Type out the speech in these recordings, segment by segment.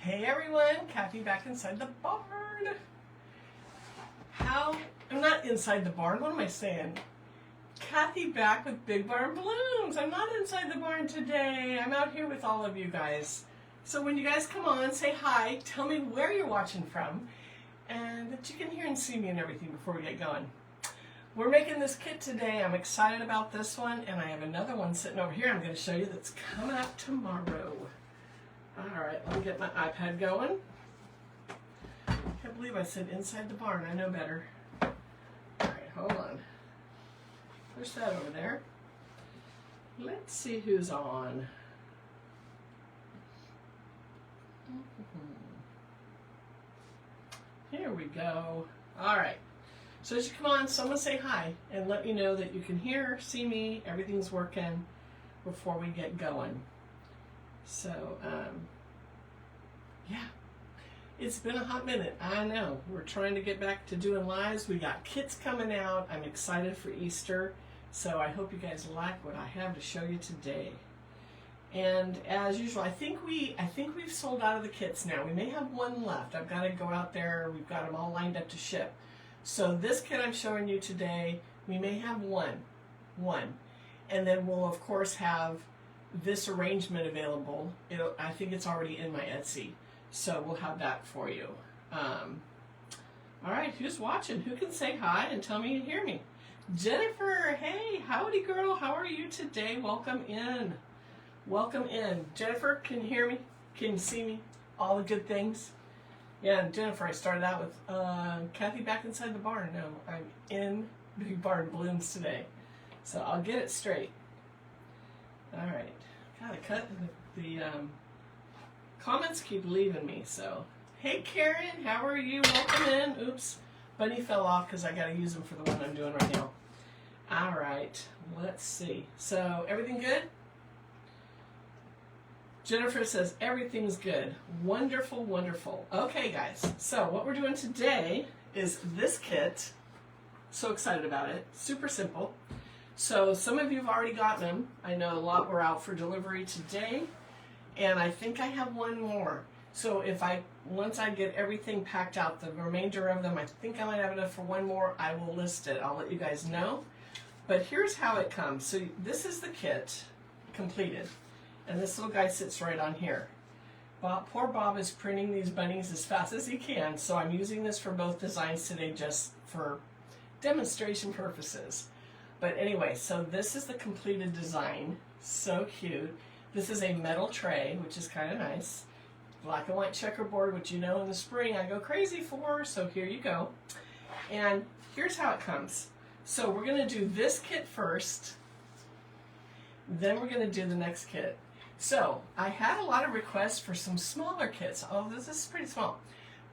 Hey everyone, Kathy back inside the barn. I'm not inside the barn, what am I saying? Kathy back with Big Barn Blooms. I'm not inside the barn today. I'm out here with all of you guys. So when you guys come on, say hi, tell me where you're watching from, and that you can hear and see me and everything before we get going. We're making this kit today. I'm excited about this one, and I have another one sitting over here I'm going to show you that's coming up tomorrow. Alright, let me get my iPad going. Can't believe I said inside the barn. I know better. Alright, hold on. Push that over there. Let's see who's on. Here we go. Alright. So as you come on, someone say hi and let me know that you can hear, see me, everything's working before we get going. So, yeah. It's been a hot minute. I know. We're trying to get back to doing lives. We got kits coming out. I'm excited for Easter. So I hope you guys like what I have to show you today. And as usual, I think we've sold out of the kits now. We may have one left. I've got to go out there. We've got them all lined up to ship. So this kit I'm showing you today, we may have one. And then we'll of course have this arrangement available. I think it's already in my Etsy. So we'll have that for you. All right, who's watching? Who can say hi and tell me you hear me? Jennifer, hey, howdy girl. How are you today? Welcome in. Welcome in. Jennifer, can you hear me? Can you see me? All the good things? Yeah, Jennifer, I started out with Kathy back inside the barn. No, I'm in Big Barn Blooms today. So I'll get it straight. All right. Gotta cut the comments keep leaving me, so. Hey Karen, how are you? Welcome in. Oops, bunny fell off because I gotta use them for the one I'm doing right now. All right, let's see. So, everything good? Jennifer says, everything's good. Wonderful, wonderful. Okay, guys, so what we're doing today is this kit. So excited about it. Super simple. So some of you have already gotten them. I know a lot were out for delivery today, and I think I have one more. So once I get everything packed out, the remainder of them, I think I might have enough for one more. I will list it. I'll let you guys know. But here's how it comes. So this is the kit completed. And this little guy sits right on here. Poor Bob is printing these bunnies as fast as he can, so I'm using this for both designs today just for demonstration purposes. But anyway, so this is the completed design. So cute. This is a metal tray, which is kind of nice. Black and white checkerboard, which you know in the spring I go crazy for, so here you go. And here's how it comes. So we're going to do this kit first, then we're going to do the next kit. So I had a lot of requests for some smaller kits. Oh, this is pretty small,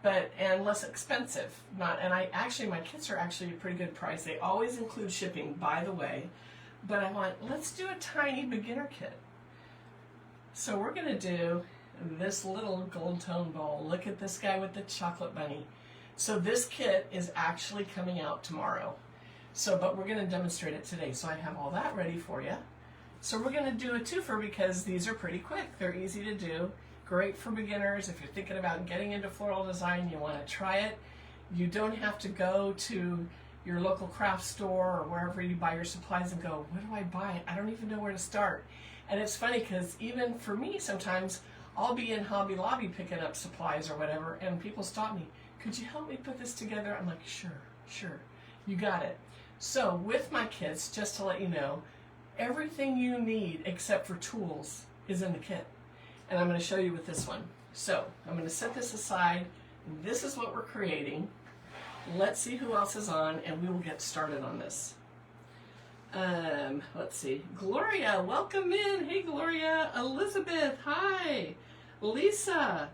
and less expensive. My kits are actually a pretty good price. They always include shipping, by the way. But I want, let's do a tiny beginner kit. So we're going to do this little gold tone bowl. Look at this guy with the chocolate bunny. So this kit is actually coming out tomorrow. But we're going to demonstrate it today. So I have all that ready for you. So we're going to do a twofer because these are pretty quick. They're easy to do. Great for beginners. If you're thinking about getting into floral design, you want to try it. You don't have to go to your local craft store or wherever you buy your supplies and go, what do I buy? I don't even know where to start. And it's funny because even for me, sometimes I'll be in Hobby Lobby picking up supplies or whatever, and people stop me. Could you help me put this together? I'm like, sure. You got it. So with my kits, just to let you know, everything you need except for tools is in the kit. And I'm going to show you with this one. So I'm going to set this aside. This is what we're creating. Let's see who else is on, and we will get started on this. Let's see. Gloria, welcome in. Hey, Gloria. Elizabeth, hi. Lisa.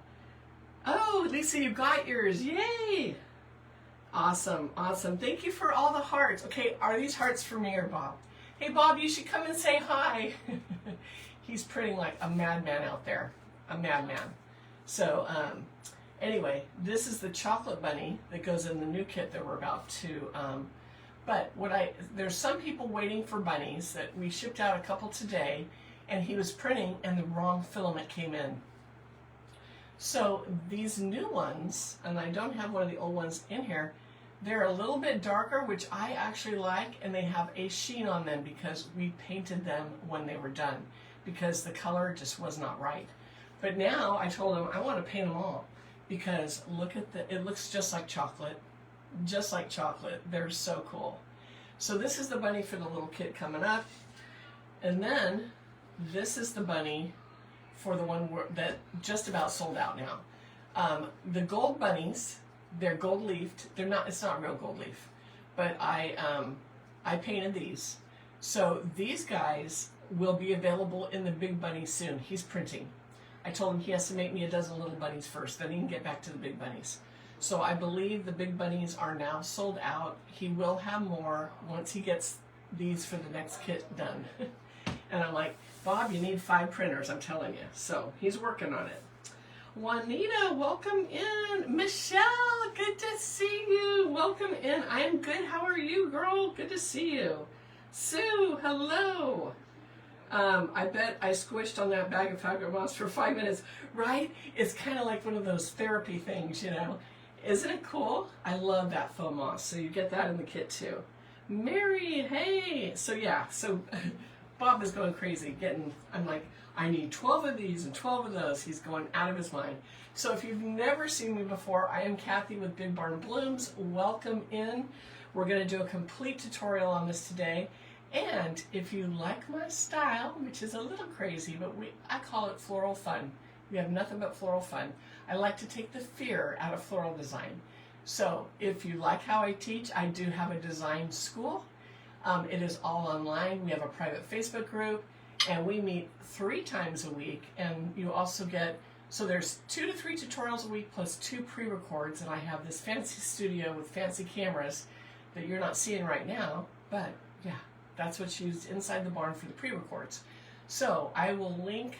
Oh, Lisa, you got yours. Yay. Awesome. Thank you for all the hearts. Okay, are these hearts for me or Bob? Hey, Bob, you should come and say hi. He's printing like a madman out there. A madman. So, anyway, this is the chocolate bunny that goes in the new kit that we're about to But there's some people waiting for bunnies that we shipped out a couple today, and he was printing and the wrong filament came in. So these new ones, and I don't have one of the old ones in here, they're a little bit darker, which I actually like, and they have a sheen on them because we painted them when they were done because the color just was not right. But now I told them I want to paint them all because look at it looks just like chocolate. Just like chocolate. They're so cool. So this is the bunny for the little kit coming up. And then this is the bunny for the one that just about sold out now. The gold bunnies, they're gold leafed. They're not, it's not real gold leaf, but I painted these. So these guys will be available in the big bunny soon. He's printing. I told him he has to make me a dozen little bunnies first, then he can get back to the big bunnies. So I believe the big bunnies are now sold out. He will have more once he gets these for the next kit done. And I'm like, Bob, you need 5 printers, I'm telling you. So he's working on it. Juanita, welcome in. Michelle, good to see you. Welcome in. I am good. How are you, girl? Good to see you. Sue, hello. I bet I squished on that bag of fabric moss for 5 minutes, right? It's kind of like one of those therapy things, you know. Isn't it cool? I love that foam moss, so you get that in the kit too. Mary, hey. So yeah, so Bob is going crazy I'm like, I need 12 of these and 12 of those. He's going out of his mind. So if you've never seen me before, I am Kathy with Big Barn Blooms. Welcome in. We're going to do a complete tutorial on this today. And if you like my style, which is a little crazy, but I call it floral fun. We have nothing but floral fun. I like to take the fear out of floral design. So if you like how I teach, I do have a design school. It is all online. We have a private Facebook group, and we meet 3 times a week. And you also get, so there's 2 to 3 tutorials a week plus 2 pre-records, and I have this fancy studio with fancy cameras that you're not seeing right now, but yeah, that's what's used inside the barn for the pre-records. So I will link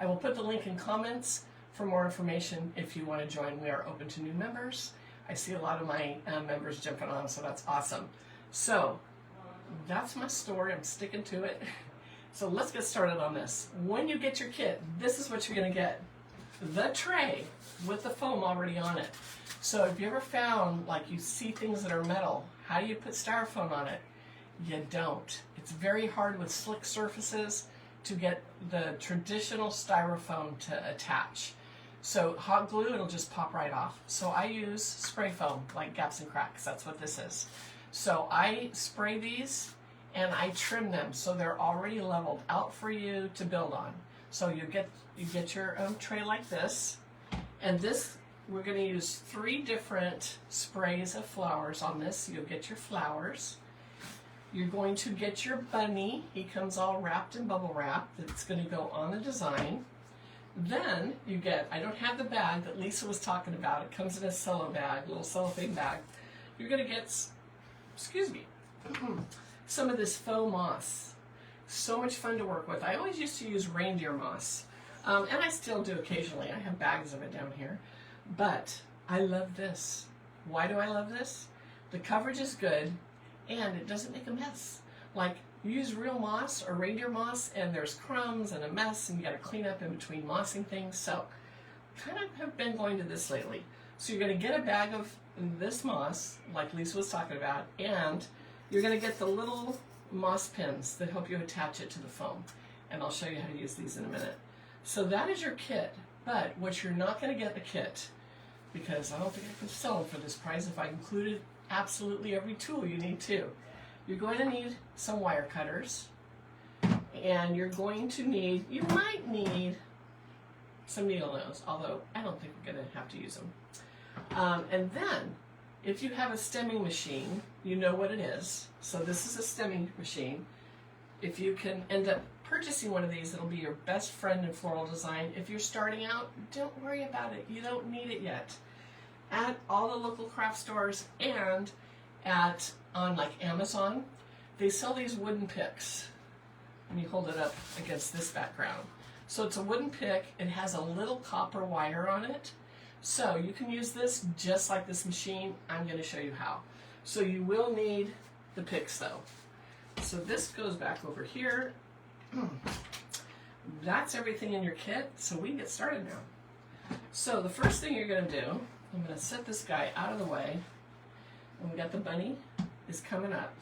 I will put the link in comments for more information if you want to join. We are open to new members. I see a lot of my members jumping on, so that's awesome. So that's my story. I'm sticking to it. So let's get started on this. When you get your kit, this is what you're going to get. The tray with the foam already on it. So if you ever found, like, you see things that are metal, how do you put styrofoam on it? You don't. It's very hard with slick surfaces to get the traditional styrofoam to attach. So hot glue, it'll just pop right off. So I use spray foam, like Gaps and Cracks. That's what this is. So I spray these and I trim them so they're already leveled out for you to build on. So you get your tray like this, and this, we're going to use 3 different sprays of flowers on this. You'll get your flowers. You're going to get your bunny. He comes all wrapped in bubble wrap. That's going to go on the design. Then you get, I don't have the bag that Lisa was talking about. It comes in a cello bag, a little cellophane bag. You're going to get, excuse me, some of this faux moss. So much fun to work with. I always used to use reindeer moss. And I still do occasionally. I have bags of it down here. But I love this. Why do I love this? The coverage is good, and it doesn't make a mess. Like, you use real moss or reindeer moss, and there's crumbs and a mess, and you got to clean up in between mossing things. So, kind of have been going to this lately. So you're going to get a bag of this moss, like Lisa was talking about, and you're going to get the little moss pins that help you attach it to the foam. And I'll show you how to use these in a minute. So that is your kit. But what you're not going to get in the kit, because I don't think I can sell them for this price if I included absolutely every tool you need to. You're going to need some wire cutters, and you're going to need, you might need some needle nose, although I don't think we're going to have to use them. And then, if you have a stemming machine, you know what it is. So this is a stemming machine. If you can end up purchasing one of these, it'll be your best friend in floral design. If you're starting out, don't worry about it. You don't need it yet. At all the local craft stores and on like Amazon, they sell these wooden picks. And you hold it up against this background. So it's a wooden pick. It has a little copper wire on it. So you can use this just like this machine. I'm going to show you how. So you will need the picks though. So this goes back over here. that's everything in your kit, so we can get started now. So the first thing you're going to do, I'm going to set this guy out of the way, and we got the bunny is coming up.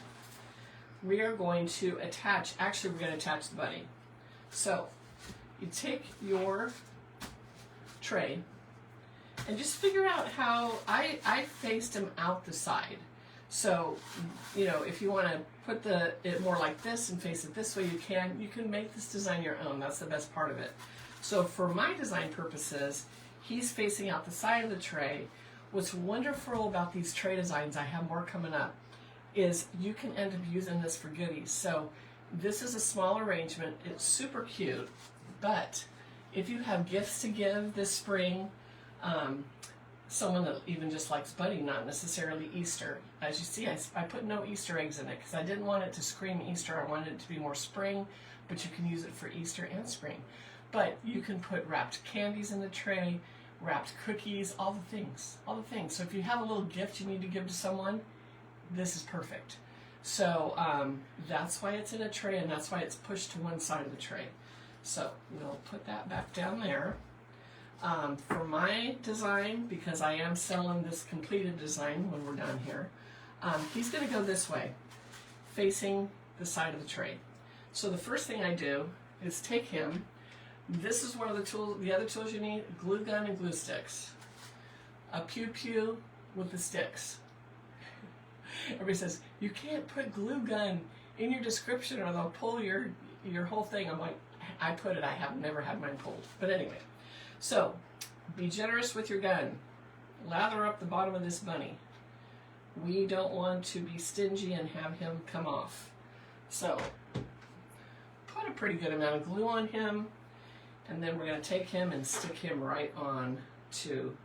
We are going to attach, actually we're going to attach the bunny. So you take your tray and just figure out how, I faced him out the side. So, you know, if you want to put it more like this and face it this way, you can make this design your own. That's the best part of it. So for my design purposes, he's facing out the side of the tray. What's wonderful about these tray designs, I have more coming up, is you can end up using this for goodies. So this is a small arrangement. It's super cute, but if you have gifts to give this spring, someone that even just likes bunny, not necessarily Easter. As you see, I put no Easter eggs in it because I didn't want it to scream Easter. I wanted it to be more spring, but you can use it for Easter and spring. But you can put wrapped candies in the tray, wrapped cookies, all the things, all the things. So if you have a little gift you need to give to someone, this is perfect. So that's why it's in a tray, and that's why it's pushed to one side of the tray. So we'll put that back down there. For my design, because I am selling this completed design when we're done here, he's going to go this way, facing the side of the tray. So the first thing I do is take him. This is one of the tools, the other tools you need, glue gun and glue sticks. A pew-pew with the sticks. Everybody says, you can't put glue gun in your description or they'll pull your whole thing. I'm like, I put it, I have never had mine pulled. But anyway, so be generous with your gun. Lather up the bottom of this bunny. We don't want to be stingy and have him come off. So put a pretty good amount of glue on him, and then we're going to take him and stick him right on to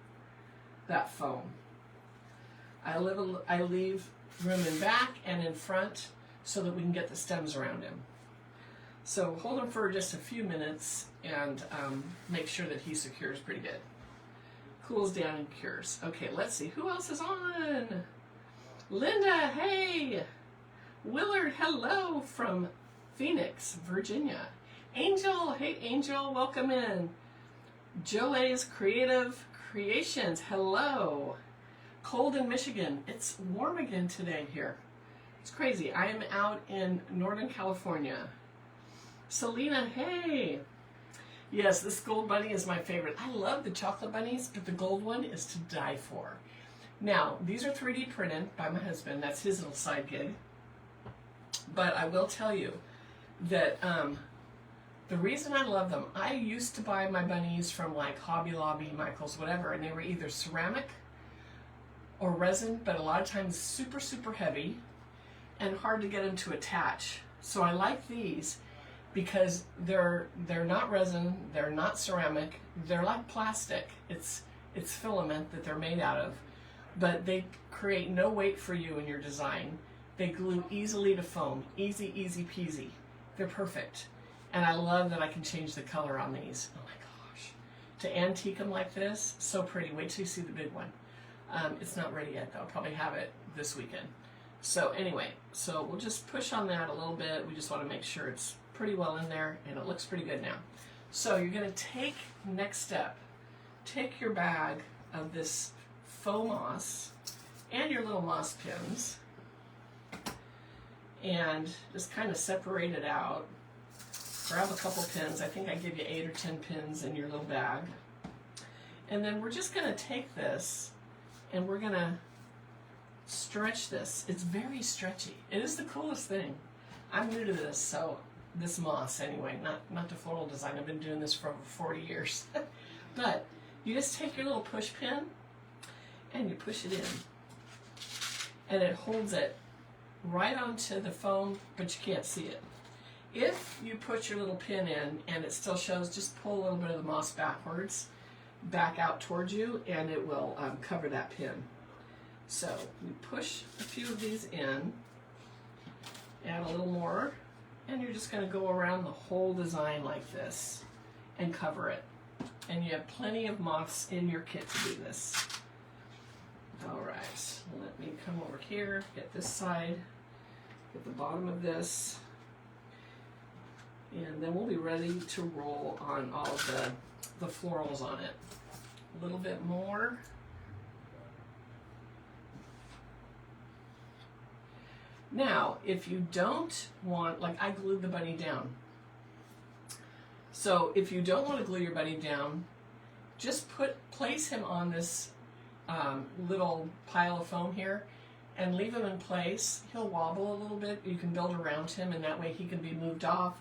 that foam. I leave room in back and in front so that we can get the stems around him. So hold him for just a few minutes and make sure that he secures pretty good. Cools down and cures. Okay, let's see. Who else is on? Linda, hey! Willard, hello from Phoenix, Virginia. Angel, hey Angel, welcome in. Joe's Creative Creations, hello. Cold in Michigan. It's warm again today here. It's crazy. I am out in Northern California. Selena, hey. Yes, this gold bunny is my favorite. I love the chocolate bunnies, but the gold one is to die for. Now, these are 3D printed by my husband. That's his little side gig. But I will tell you that the reason I love them, I used to buy my bunnies from like Hobby Lobby, Michael's, whatever, and they were either ceramic or resin, but a lot of times super, super heavy and hard to get them to attach. So I like these because they're not resin, they're not ceramic, they're like plastic. It's filament that they're made out of, but they create no weight for you in your design. They glue easily to foam, easy, easy peasy. They're perfect. And I love that I can change the color on these. Oh my gosh. To antique them like this, so pretty. Wait till you see the big one. It's not ready yet though. I'll probably have it this weekend. So anyway, so we'll just push on that a little bit. We just want to make sure it's pretty well in there and it looks pretty good now. So you're going to take, next step, take your bag of this faux moss and your little moss pins and just kind of separate it out. Grab a couple pins. I think I give you 8 or 10 pins in your little bag. And then we're just going to take this and we're going to stretch this. It's very stretchy. It is the coolest thing. I'm new to this, so this moss anyway, not the floral design. I've been doing this for over 40 years. But you just take your little push pin and you push it in. And it holds it right onto the foam, but you can't see it. If you put your little pin in and it still shows, just pull a little bit of the moss backwards, back out towards you, and it will cover that pin. So you push a few of these in, add a little more, and you're just going to go around the whole design like this and cover it. And you have plenty of moss in your kit to do this. All right, let me come over here, get this side, get the bottom of this. And then we'll be ready to roll on all of the florals on it. A little bit more. Now, if you don't want, like I glued the bunny down. So if you don't want to glue your bunny down, just place him on this little pile of foam here and leave him in place. He'll wobble a little bit. You can build around him and that way he can be moved off.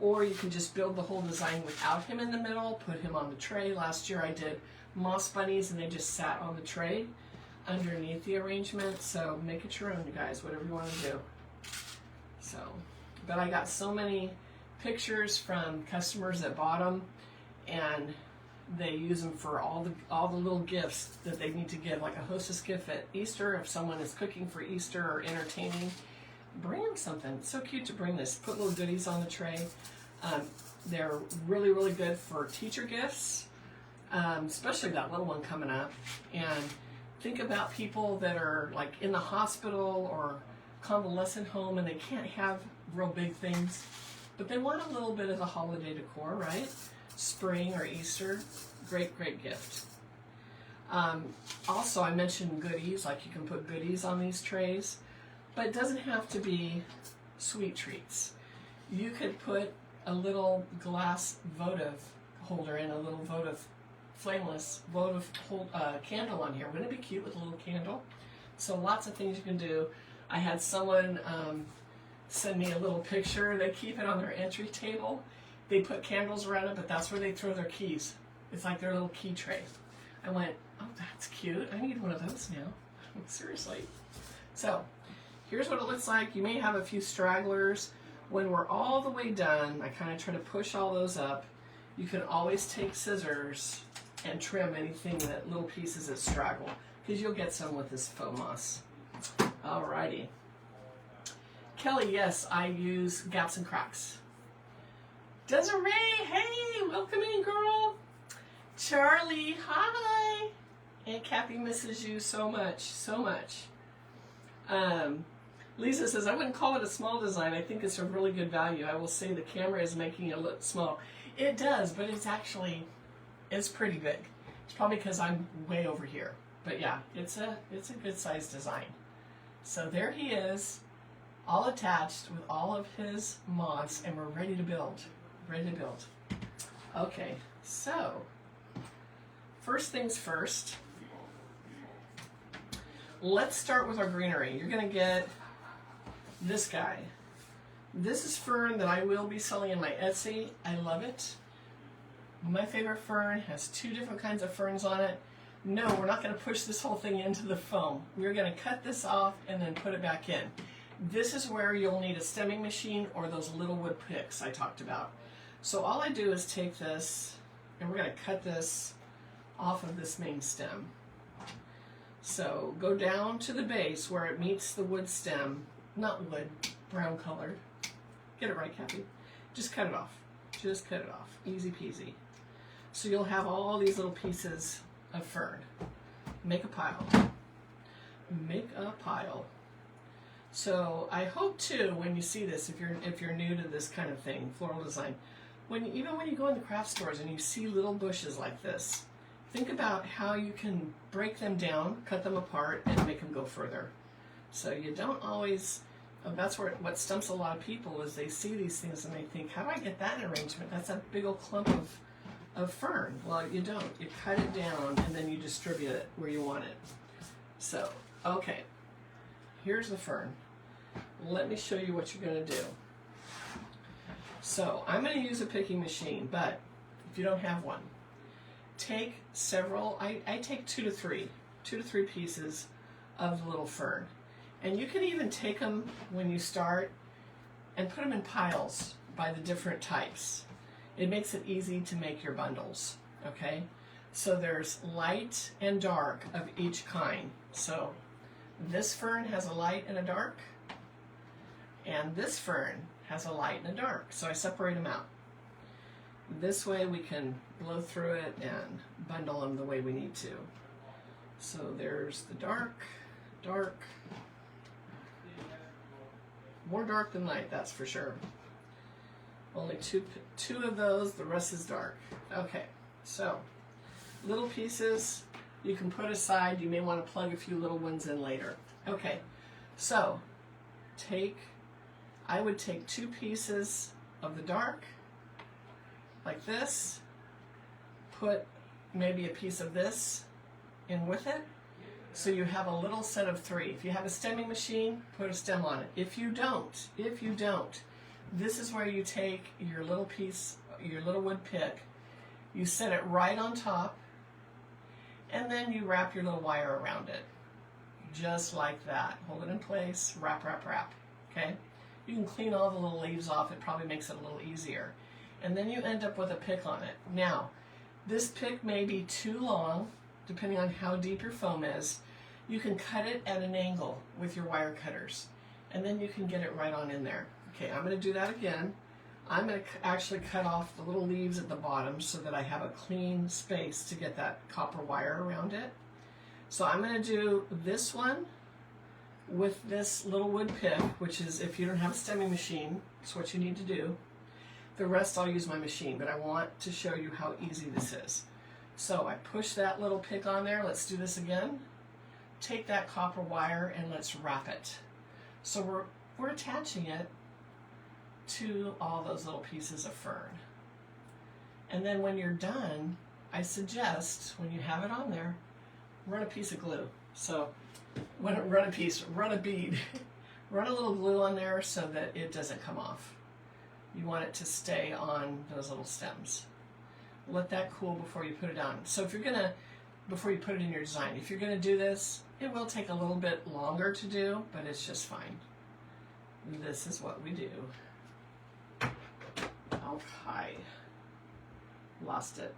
Or you can just build the whole design without him in the middle, put him on the tray. Last year I did moss bunnies and they just sat on the tray underneath the arrangement. So make it your own, you guys, whatever you want to do. So, but I got so many pictures from customers that bought them and they use them for all the little gifts that they need to give, like a hostess gift at Easter. If someone is cooking for Easter or entertaining, bring them something. It's so cute to bring this. Put little goodies on the tray. They're really, really good for teacher gifts, especially that little one coming up. And think about people that are like in the hospital or convalescent home and they can't have real big things, but they want a little bit of the holiday decor, right? Spring or Easter, great, great gift. Also, I mentioned goodies, like you can put goodies on these trays, but it doesn't have to be sweet treats. You could put a little glass votive holder and a little votive, flameless votive candle on here. Wouldn't it be cute with a little candle? So lots of things you can do. I had someone send me a little picture. They keep it on their entry table. They put candles around it, but that's where they throw their keys. It's like their little key tray. I went, oh, that's cute. I need one of those now. Seriously. So here's what it looks like. You may have a few stragglers. When we're all the way done, I kind of try to push all those up. You can always take scissors and trim anything, that little pieces that straggle, because you'll get some with this faux moss. Alrighty. Kelly, yes, I use gaps and cracks. Desiree, hey, welcome in, girl. Charlie, hi. Aunt Kathy misses you so much, so much. Lisa says, I wouldn't call it a small design. I think it's a really good value. I will say the camera is making it look small. It does, but it's pretty big. It's probably because I'm way over here. But yeah, it's a good size design. So there he is, all attached with all of his moss, and we're ready to build. Ready to build. Okay, so first things first, let's start with our greenery. You're going to get this guy. This is Fern that I will be selling in my Etsy. I love it. My favorite Fern has 2 different kinds of ferns on it. No, we're not going to push this whole thing into the foam. We're going to cut this off and then put it back in. This is where you'll need a stemming machine or those little wood picks I talked about. So all I do is take this, and we're going to cut this off of this main stem. So go down to the base where it meets the wood stem, not wood, brown colored. Get it right, Kathy. Just cut it off. Just cut it off. Easy peasy. So you'll have all these little pieces of fern. Make a pile. Make a pile. So I hope too, when you see this, if you're new to this kind of thing, floral design, even when you go in the craft stores and you see little bushes like this, think about how you can break them down, cut them apart, and make them go further. So you don't always, that's what stumps a lot of people, is they see these things and they think, how do I get that in arrangement? That's a big old clump of fern. Well, you don't. You cut it down and then you distribute it where you want it. So, okay, here's the fern. Let me show you what you're going to do. So I'm going to use a picking machine, but if you don't have one, take several, I take 2 to 3 pieces of the little fern. And you can even take them when you start and put them in piles by the different types. It makes it easy to make your bundles, okay? So there's light and dark of each kind. So this fern has a light and a dark, and this fern has a light and a dark. So I separate them out. This way we can blow through it and bundle them the way we need to. So there's the dark, dark, more dark than light, that's for sure. Only two of those, the rest is dark. Okay, so little pieces you can put aside. You may want to plug a few little ones in later. Okay, so I would take 2 pieces of the dark, like this, put maybe a piece of this in with it, so you have a little set of 3. If you have a stemming machine, put a stem on it. If you don't, this is where you take your little piece, your little wood pick, you set it right on top, and then you wrap your little wire around it. Just like that. Hold it in place, wrap, wrap, wrap. Okay? You can clean all the little leaves off. It probably makes it a little easier. And then you end up with a pick on it. Now, this pick may be too long, depending on how deep your foam is. You can cut it at an angle with your wire cutters, and then you can get it right on in there. Okay, I'm going to do that again. I'm going to actually cut off the little leaves at the bottom so that I have a clean space to get that copper wire around it. So I'm going to do this one with this little wood pick, which is, if you don't have a stemming machine, it's what you need to do. The rest I'll use my machine, but I want to show you how easy this is. So I push that little pick on there. Let's do this again. Take that copper wire and let's wrap it. So we're attaching it to all those little pieces of fern. And then when you're done, I suggest, when you have it on there, run a piece of glue. So run a bead. Run a little glue on there so that it doesn't come off. You want it to stay on those little stems. Let that cool before you put it on. So if you're gonna, before you put it in your design, if you're gonna do this, it will take a little bit longer to do, but it's just fine. This is what we do. Okay. Lost it.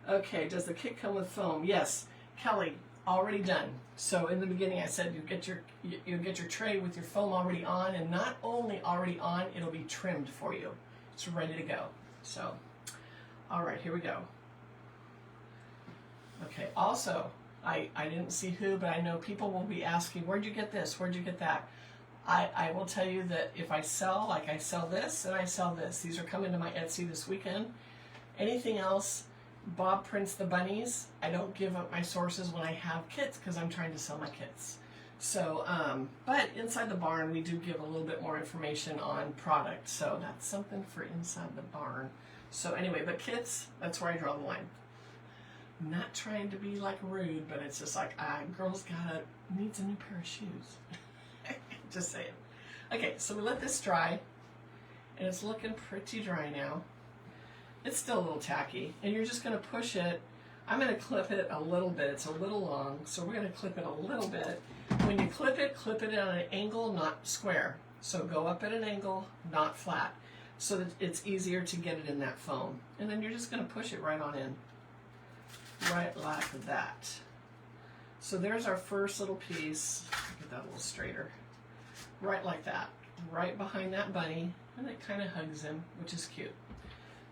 Okay, does the kit come with foam? Yes, Kelly, already done. So in the beginning I said you get your tray with your foam already on, and not only already on, it'll be trimmed for you. It's ready to go. So, all right, here we go. Okay, also, I didn't see who, but I know people will be asking, where'd you get this? Where'd you get that? I will tell you that if I sell, like I sell this and I sell this. These are coming to my Etsy this weekend. Anything else, Bob prints the bunnies. I don't give up my sources when I have kits because I'm trying to sell my kits. So, but inside the barn, we do give a little bit more information on product. So that's something for inside the barn. So anyway, but kits, that's where I draw the line. I'm not trying to be like rude, but it's just like, girl's needs a new pair of shoes. Just saying. Okay, so we let this dry, and it's looking pretty dry now. It's still a little tacky, and you're just going to push it. I'm going to clip it a little bit. It's a little long, so we're going to clip it a little bit. When you clip it at an angle, not square. So go up at an angle, not flat, so that it's easier to get it in that foam. And then you're just going to push it right on in. Right like that. So there's our first little piece. Get that a little straighter. Right like that. Right behind that bunny, and it kind of hugs him, which is cute.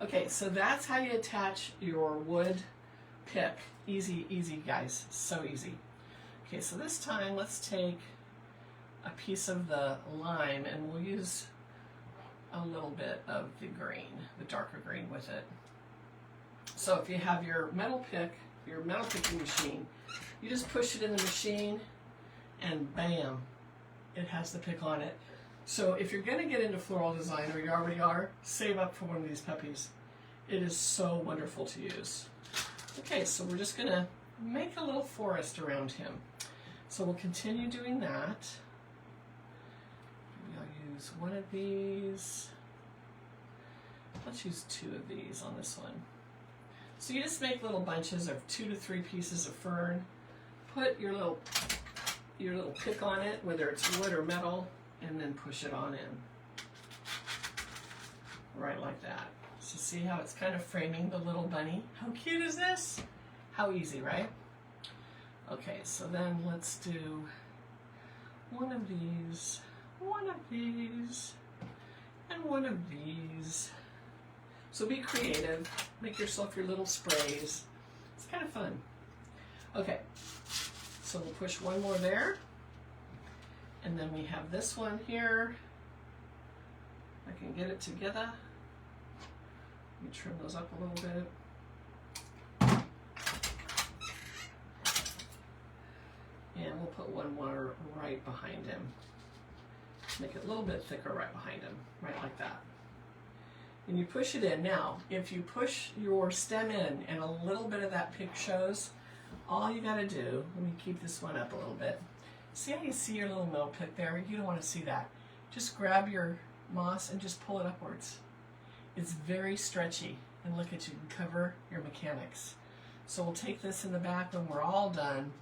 Okay, so that's how you attach your wood pick. Easy, easy, guys. So easy. Okay, so this time let's take a piece of the lime, and we'll use a little bit of the green, the darker green with it. So if you have your metal pick, your metal picking machine, you just push it in the machine, and bam, it has the pick on it. So if you're going to get into floral design, or you already are, save up for one of these puppies. It is so wonderful to use. Okay, so we're just going to make a little forest around him. So we'll continue doing that. Maybe I'll use one of these. Let's use 2 of these on this one. So you just make little bunches of 2 to 3 pieces of fern. Put your little pick on it, whether it's wood or metal, and then push it on in. Right like that. So see how it's kind of framing the little bunny? How cute is this? How easy, right? Okay, so then let's do one of these, and one of these. So be creative. Make yourself your little sprays. It's kind of fun. Okay, so we'll push one more there. And then we have this one here. I can get it together. Let me trim those up a little bit. And we'll put one more right behind him. Make it a little bit thicker right behind him, right like that. And you push it in. Now, if you push your stem in and a little bit of that pick shows, all you gotta do, let me keep this one up a little bit. See how you see your little middle pick there? You don't wanna see that. Just grab your moss and just pull it upwards. It's very stretchy, and look at you, can cover your mechanics. So we'll take this in the back when we're all done,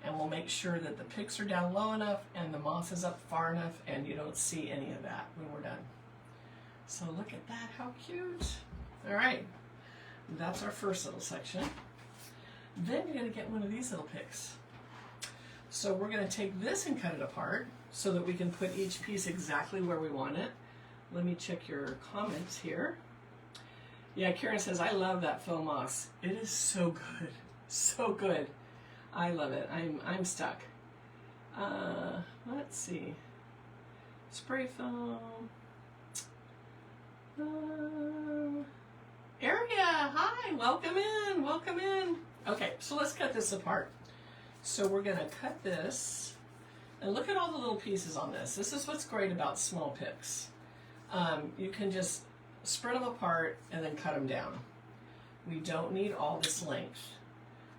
and we'll make sure that the picks are down low enough and the moss is up far enough and you don't see any of that when we're done. So look at that, how cute. All right, that's our first little section. Then you're gonna get one of these little picks. So we're gonna take this and cut it apart so that we can put each piece exactly where we want it. Let me check your comments here. Yeah, Karen says, I love that faux moss. It is so good, so good. I love it. I'm stuck. Let's see. Spray foam. Area, hi, welcome in, welcome in. Okay, so let's cut this apart. So we're gonna cut this, and look at all the little pieces on this. This is what's great about small picks. You can just spread them apart and then cut them down. We don't need all this length.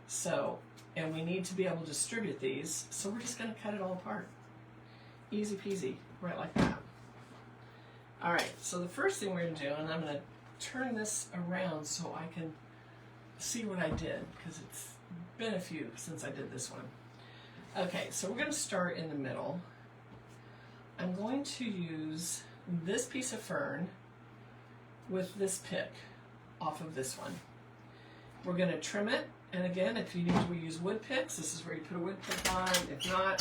So, and we need to be able to distribute these, so we're just gonna cut it all apart. Easy peasy, right like that. All right, so the first thing we're gonna do, and I'm gonna turn this around so I can see what I did, because it's been a few since I did this one. Okay, so we're gonna start in the middle. I'm going to use this piece of fern with this pick off of this one. We're gonna trim it, and again, if you need to use wood picks, this is where you put a wood pick on. If not,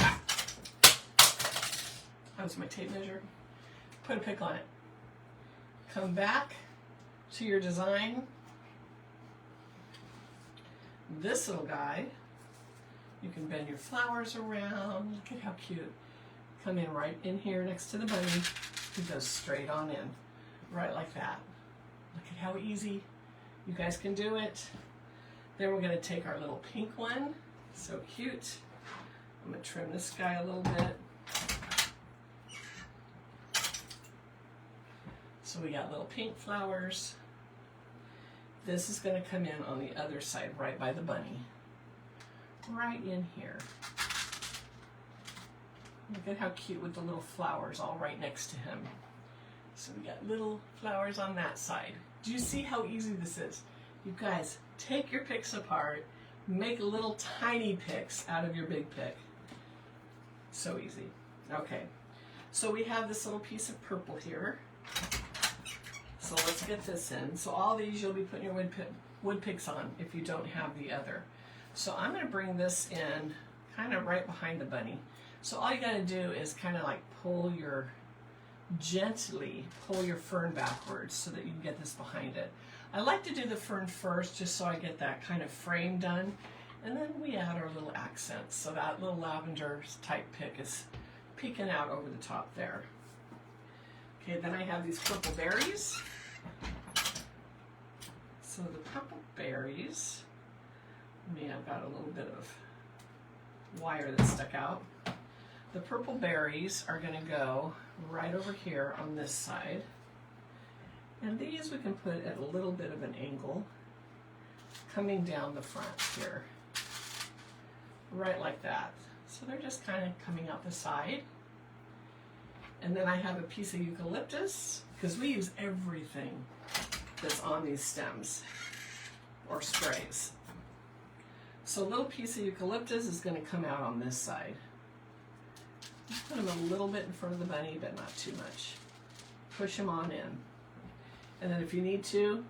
that was my tape measure. Put a pick on it. Come back to your design. This little guy, you can bend your flowers around. Look at how cute. Come in right in here next to the bunny. It goes straight on in, right like that. Look at how easy you guys can do it. Then we're going to take our little pink one. So cute. I'm going to trim this guy a little bit. So we got little pink flowers. This is going to come in on the other side, right by the bunny. Right in here. Look at how cute with the little flowers all right next to him. So we got little flowers on that side. Do you see how easy this is? You guys, take your picks apart, make little tiny picks out of your big pick. So easy. Okay, so we have this little piece of purple here. So let's get this in. So all these you'll be putting your wood picks on if you don't have the other. So I'm going to bring this in kind of right behind the bunny. So all you got to do is kind of like gently pull your fern backwards so that you can get this behind it. I like to do the fern first just so I get that kind of frame done, and then we add our little accents. So that little lavender type pick is peeking out over the top there. Okay, then I have these purple berries. So the purple berries, I've got a little bit of wire that stuck out. The purple berries are going to go right over here on this side. And these we can put at a little bit of an angle, coming down the front here. Right like that. So they're just kind of coming out the side. And then I have a piece of eucalyptus, because we use everything that's on these stems or sprays. So a little piece of eucalyptus is going to come out on this side. Put him a little bit in front of the bunny, but not too much. Push him on in. And then if you need to,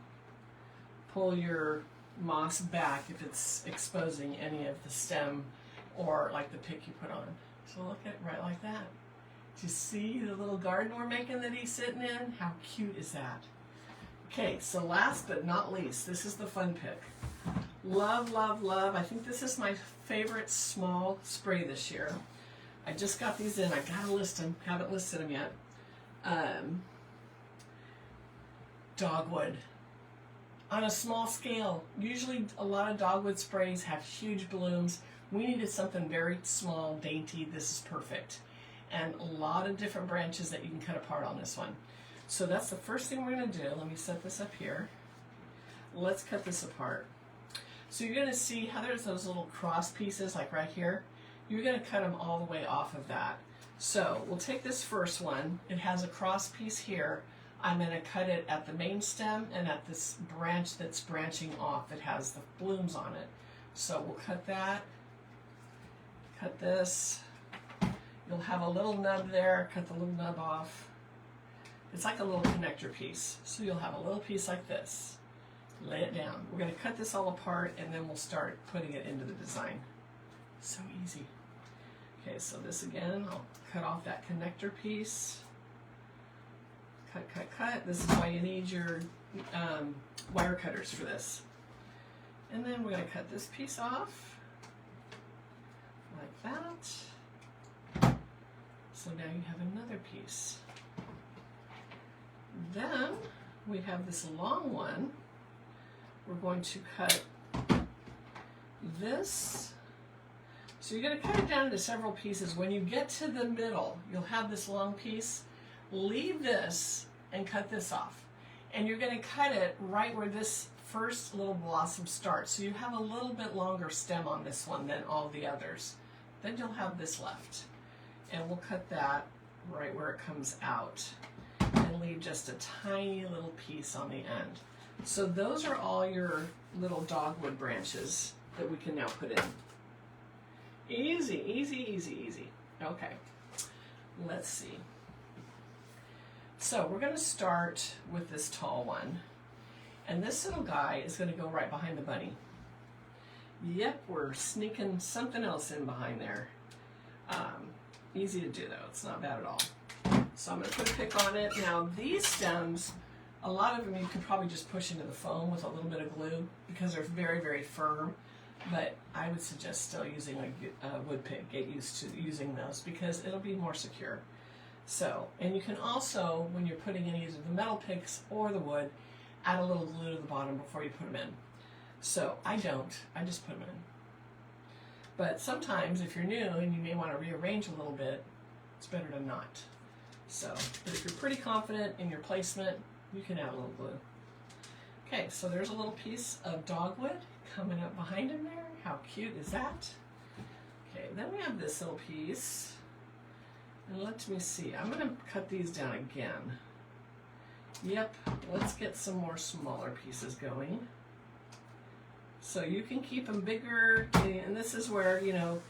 pull your moss back if it's exposing any of the stem or like the pick you put on. So look at right like that. Do you see the little garden we're making that he's sitting in? How cute is that? Okay, so last but not least, this is the fun pick. Love, love, love. I think this is my favorite small spray this year. I just got these in. I gotta list them. Haven't listed them yet. Dogwood. On a small scale. Usually a lot of dogwood sprays have huge blooms. We needed something very small, dainty. This is perfect. And a lot of different branches that you can cut apart on this one. So that's the first thing we're going to do. Let me set this up here. Let's cut this apart. So you're going to see how there's those little cross pieces like right here. You're going to cut them all the way off of that. So we'll take this first one. It has a cross piece here. I'm going to cut it at the main stem and at this branch that's branching off. It has the blooms on it. So we'll cut that. Cut this. You'll have a little nub there. Cut the little nub off. It's like a little connector piece. So you'll have a little piece like this. Lay it down. We're going to cut this all apart and then we'll start putting it into the design. So easy. Okay, so this again, I'll cut off that connector piece. Cut, cut, cut. This is why you need your wire cutters for this. And then we're going to cut this piece off like that. So now you have another piece. Then we have this long one. We're going to cut this. So you're going to cut it down into several pieces. When you get to the middle, you'll have this long piece. Leave this and cut this off. And you're going to cut it right where this first little blossom starts. So you have a little bit longer stem on this one than all the others. Then you'll have this left. And we'll cut that right where it comes out and leave just a tiny little piece on the end. So those are all your little dogwood branches that we can now put in. Easy, easy, easy, easy. Okay, let's see. So we're going to start with this tall one. And this little guy is going to go right behind the bunny. Yep, we're sneaking something else in behind there. Easy to do though, it's not bad at all. So I'm going to put a pick on it. Now these stems, a lot of them you can probably just push into the foam with a little bit of glue because they're very, very firm. But I would suggest still using a wood pick. Get used to using those because it'll be more secure. So, and you can also, when you're putting in either the metal picks or the wood, add a little glue to the bottom before you put them in. So I don't, I just put them in. But sometimes if you're new and you may want to rearrange a little bit, it's better to not. So, but if you're pretty confident in your placement, you can add a little glue. Okay, so there's a little piece of dogwood coming up behind him there. How cute is that? Okay, then we have this little piece. And let me see, I'm going to cut these down again. Yep, let's get some more smaller pieces going. So you can keep them bigger, and this is where, you know,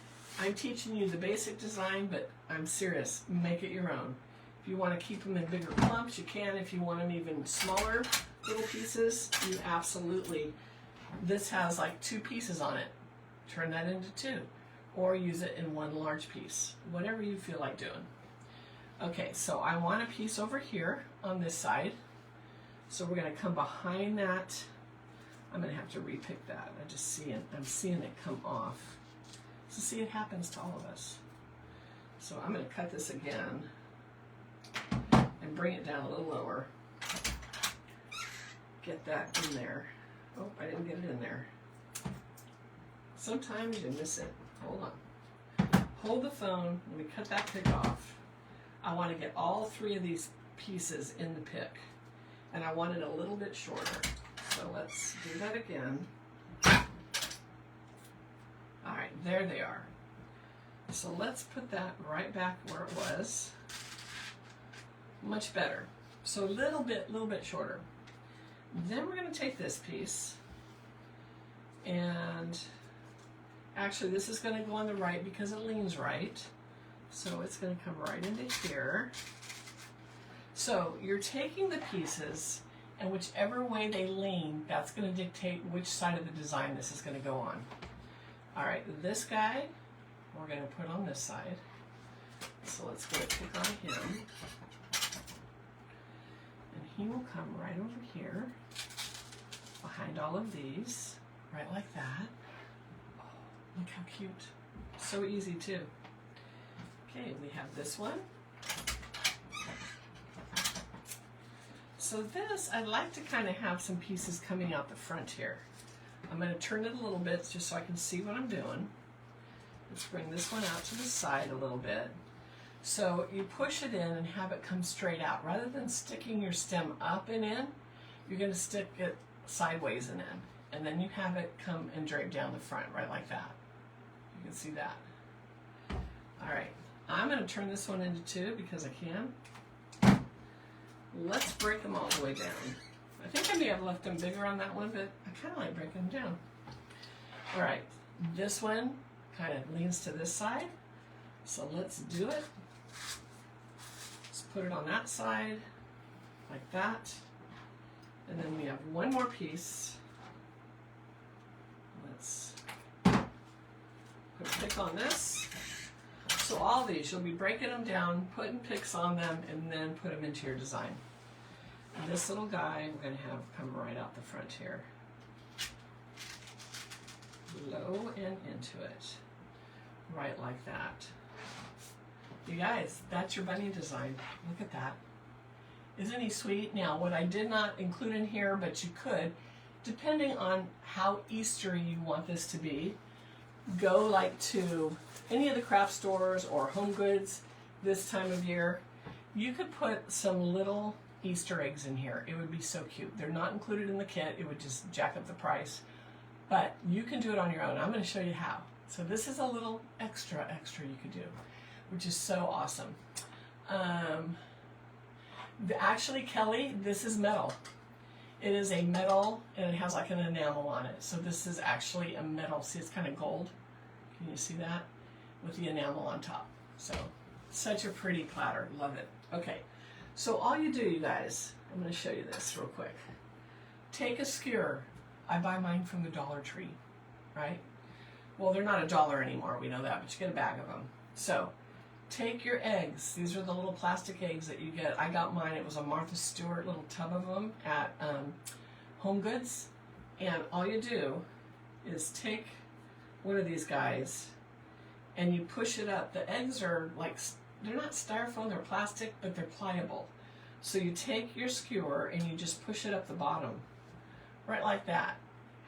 I'm teaching you the basic design, but I'm serious, make it your own. If you want to keep them in bigger clumps, you can. If you want them even smaller little pieces, you absolutely. This has like 2 pieces on it. Turn that into 2. Or use it in one large piece. Whatever you feel like doing. Okay, so I want a piece over here on this side. So we're going to come behind that. I'm going to have to repick that. I'm seeing it come off. So see, it happens to all of us. So I'm going to cut this again and bring it down a little lower. Get that in there. Oh, I didn't get it in there. Sometimes you miss it. Hold on. Hold the phone. Let me cut that pick off. I want to get all 3 of these pieces in the pick. And I want it a little bit shorter. So let's do that again. All right, there they are. So let's put that right back where it was. Much better. So a little bit shorter. Then we're going to take this piece, and actually this is going to go on the right because it leans right. So it's going to come right into here. So you're taking the pieces, and whichever way they lean, that's going to dictate which side of the design this is going to go on. All right, this guy, we're going to put on this side. So let's go click on him. And he will come right over here, behind all of these, right like that. Oh, look how cute. So easy too. Okay, we have this one. So this, I'd like to kind of have some pieces coming out the front here. I'm going to turn it a little bit just so I can see what I'm doing. Let's bring this one out to the side a little bit. So you push it in and have it come straight out. Rather than sticking your stem up and in, you're going to stick it sideways and in. And then you have it come and drape down the front, right like that. You can see that. All right, I'm going to turn this one into two because I can. Let's break them all the way down. I think I may have left them bigger on that one, but I kind of like breaking them down. All right, this one kind of leans to this side, so let's do it. Let's put it on that side, like that. And then we have one more piece. Let's put a pick on this. So all these, you'll be breaking them down, putting picks on them, and then put them into your design. And this little guy, we're going to have come right out the front here. Low and into it. Right like that. You guys, that's your bunny design. Look at that. Isn't he sweet? Now, what I did not include in here, but you could, depending on how Eastery you want this to be, go like to any of the craft stores or Home Goods this time of year. You could put some little Easter eggs in here. It would be so cute. They're not included in the kit. It would just jack up the price. But you can do it on your own. I'm going to show you how. So this is a little extra you could do, which is so awesome. Actually, Kelly, this is metal. It is a metal, and it has like an enamel on it. So this is actually a metal. See, it's kind of gold. Can you see that? With the enamel on top. So, such a pretty platter. Love it. Okay, so all you do, you guys, I'm going to show you this real quick. Take a skewer. I buy mine from the Dollar Tree, right? Well, they're not $1 anymore. We know that, but you get a bag of them. So, take your eggs. These are the little plastic eggs that you get. I got mine. It was a Martha Stewart little tub of them at Home Goods. And all you do is take one of these guys and you push it up. The eggs are like, they're not styrofoam, they're plastic, but they're pliable. So you take your skewer and you just push it up the bottom, right like that.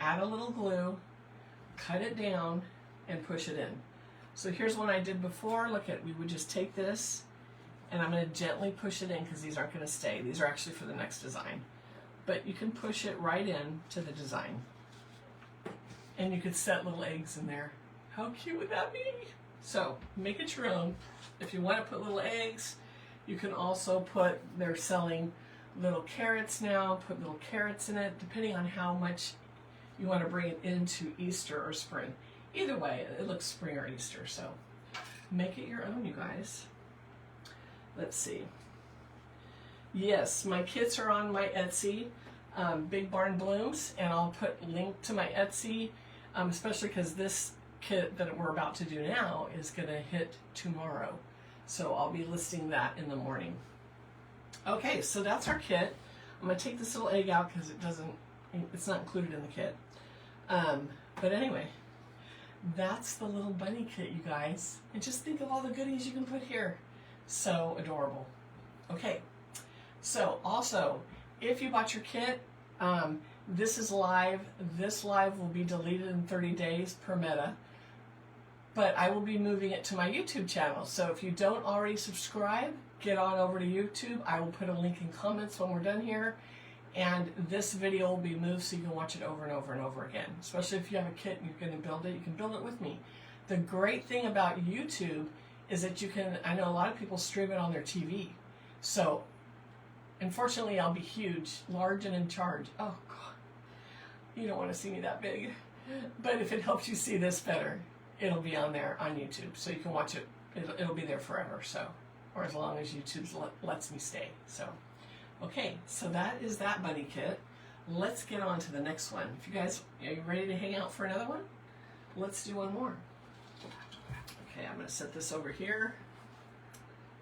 Add a little glue, cut it down, and push it in. So here's one I did before. Look at, we would just take this, and I'm going to gently push it in because these aren't going to stay. These are actually for the next design. But you can push it right in to the design. And you could set little eggs in there. How cute would that be? So make it your own. If you want to put little eggs, you can also put, they're selling little carrots now, put little carrots in it, depending on how much you want to bring it into Easter or spring. Either way, it looks spring or Easter, so make it your own, you guys. Let's see. Yes, my kits are on my Etsy, Big Barn Blooms, and I'll put a link to my Etsy, especially because this kit that we're about to do now is going to hit tomorrow. So I'll be listing that in the morning. Okay, so that's our kit. I'm going to take this little egg out because it's not included in the kit. But anyway, that's the little bunny kit, you guys. And just think of all the goodies you can put here. So adorable. Okay, so also, if you bought your kit, this is live. This live will be deleted in 30 days per meta. But I will be moving it to my YouTube channel. So if you don't already subscribe, get on over to YouTube. I will put a link in comments when we're done here. And this video will be moved so you can watch it over and over and over again. Especially if you have a kit and you're going to build it, you can build it with me. The great thing about YouTube is that you can, I know a lot of people stream it on their TV. So, unfortunately, I'll be huge, large, and in charge. Oh, God. You don't want to see me that big. But if it helps you see this better, it'll be on there on YouTube. So you can watch it. It'll be there forever. So, or as long as YouTube lets me stay. So. Okay, so that is that bunny kit. Let's get on to the next one. If you guys, are you ready to hang out for another one? Let's do one more. Okay, I'm going to set this over here.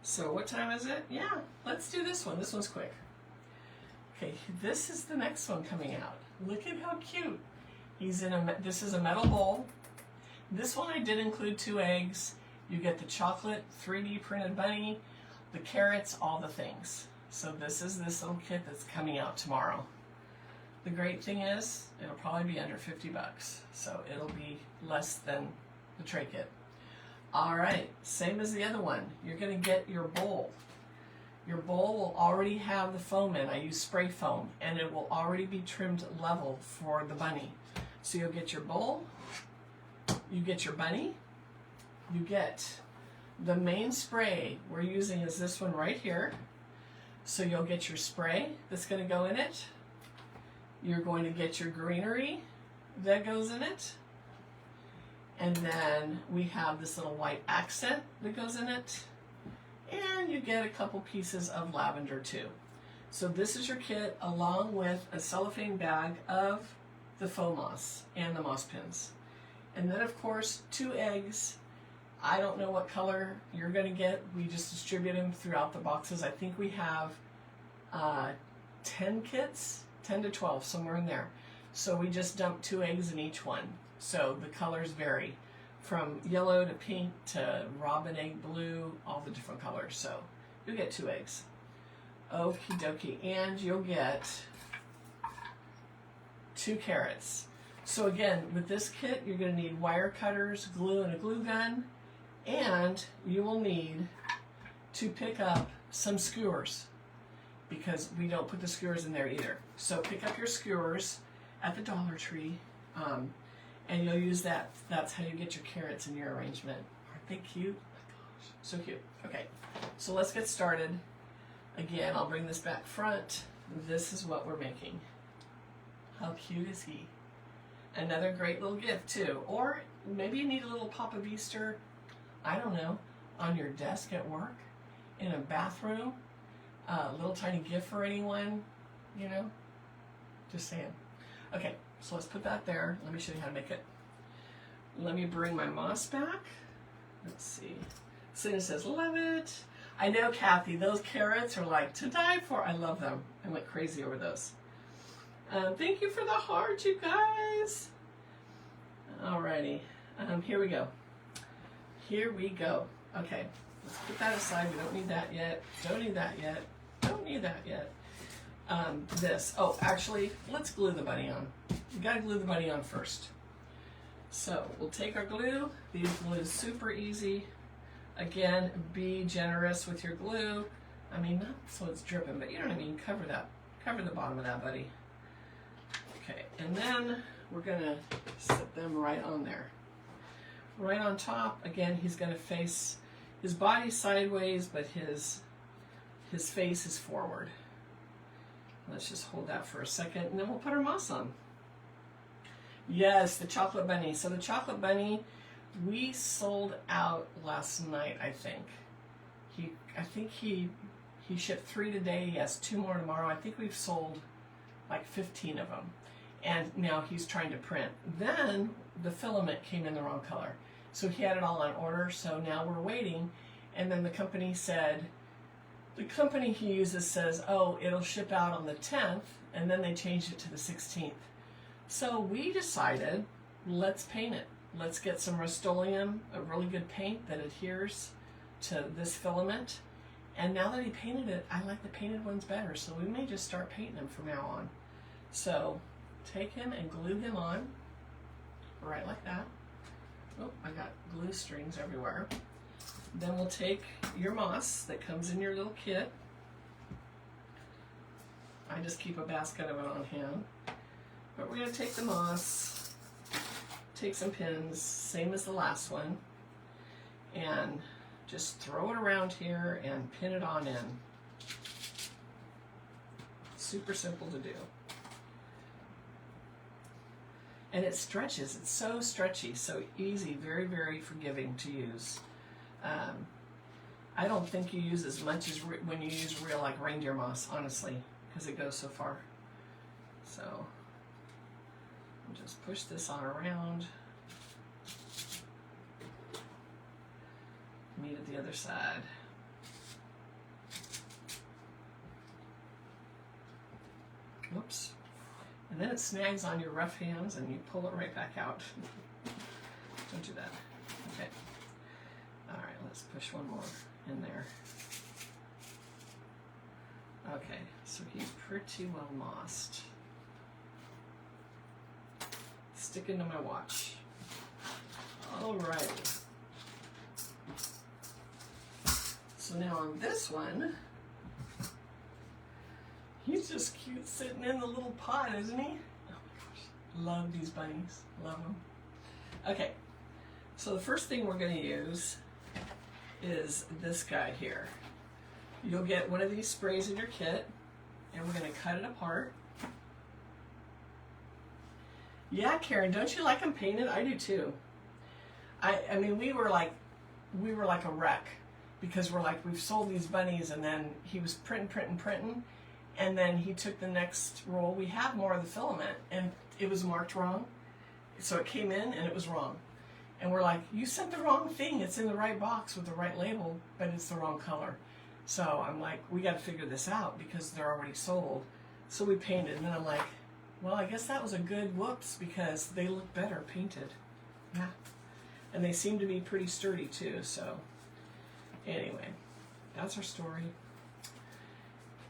So what time is it? Yeah, let's do this one. This one's quick. Okay, this is the next one coming out. Look at how cute. This is a metal bowl. This one I did include 2 eggs, You get the chocolate 3D printed bunny, the carrots, all the things. So this is this little kit that's coming out tomorrow. The great thing is, it'll probably be under 50 bucks. So it'll be less than the tray kit. All right, same as the other one. You're gonna get your bowl. Your bowl will already have the foam in. I use spray foam, and it will already be trimmed level for the bunny. So you'll get your bowl, you get your bunny, you get the main spray we're using is this one right here. So you'll get your spray that's going to go in it. You're going to get your greenery that goes in it. And then we have this little white accent that goes in it. And you get a couple pieces of lavender too. So this is your kit along with a cellophane bag of the faux moss and the moss pins. And then of course 2 eggs. I don't know what color you're going to get. We just distribute them throughout the boxes. I think we have 10 kits, 10 to 12, somewhere in there. So we just dump 2 eggs in each one. So the colors vary from yellow to pink to robin egg blue, all the different colors. So you'll get 2 eggs. Okie dokie. And you'll get 2 carrots. So again, with this kit, you're going to need wire cutters, glue, and a glue gun. And you will need to pick up some skewers because we don't put the skewers in there either. So pick up your skewers at the Dollar Tree and you'll use that. That's how you get your carrots in your arrangement. Aren't they cute? Oh my gosh, so cute. Okay, so let's get started. Again, I'll bring this back front. This is what we're making. How cute is he? Another great little gift too. Or maybe you need a little pop of Easter, I don't know, on your desk at work, in a bathroom, a little tiny gift for anyone, you know, just saying. Okay, so let's put that there. Let me show you how to make it. Let me bring my moss back. Let's see. Selena says, love it. I know, Kathy, those carrots are like to die for. I love them. I went crazy over those. Thank you for the heart, you guys. Alrighty, here we go. Here we go. Okay, let's put that aside. We don't need that yet. Don't need that yet. Don't need that yet. This. Oh, actually, let's glue the bunny on. You gotta glue the bunny on first. So we'll take our glue. These glues super easy. Again, be generous with your glue. I mean, not so it's dripping, but you know what I mean. Cover that. Cover the bottom of that, buddy. Okay, and then we're gonna set them right on there. Right on top. Again, he's going to face his body sideways, but his face is forward. Let's just hold that for a second, and then we'll put our moss on. Yes, the chocolate bunny. So the chocolate bunny, we sold out last night, I think. I think he shipped 3 today. He has 2 more tomorrow. I think we've sold like 15 of them. And now he's trying to print. Then the filament came in the wrong color. So he had it all on order, so now we're waiting. And then the company said, the company he uses says, oh, it'll ship out on the 10th, and then they changed it to the 16th. So we decided, let's paint it. Let's get some Rust-Oleum, a really good paint that adheres to this filament. And now that he painted it, I like the painted ones better, so we may just start painting them from now on. So take him and glue him on, right like that. Oh, I got glue strings everywhere. Then we'll take your moss that comes in your little kit. I just keep a basket of it on hand. But we're going to take the moss, take some pins, same as the last one, and just throw it around here and pin it on in. Super simple to do. And it stretches. It's so stretchy, so easy, very, very forgiving to use. I don't think you use as much as when you use real like reindeer moss, honestly, because it goes so far. So I'll just push this on around. Meet at the other side. Whoops. And then it snags on your rough hands and you pull it right back out. Don't do that. Okay. All right. Let's push one more in there. Okay, so he's pretty well mossed. Sticking to my watch. Alrighty. So now on this one, he's just cute sitting in the little pot, isn't he? Oh my gosh, love these bunnies, love them. Okay, so the first thing we're going to use is this guy here. You'll get one of these sprays in your kit, and we're going to cut it apart. Yeah, Karen, don't you like them painted? I do too. I mean, we were like a wreck, because we're like, we've sold these bunnies, and then he was printing, and then he took the next roll. We had more of the filament, and it was marked wrong. So it came in, and it was wrong. And we're like, you sent the wrong thing. It's in the right box with the right label, but it's the wrong color. So I'm like, we got to figure this out, because they're already sold. So we painted, and then I'm like, well, I guess that was a good whoops, because they look better painted. Yeah. And they seem to be pretty sturdy too, so anyway, that's our story.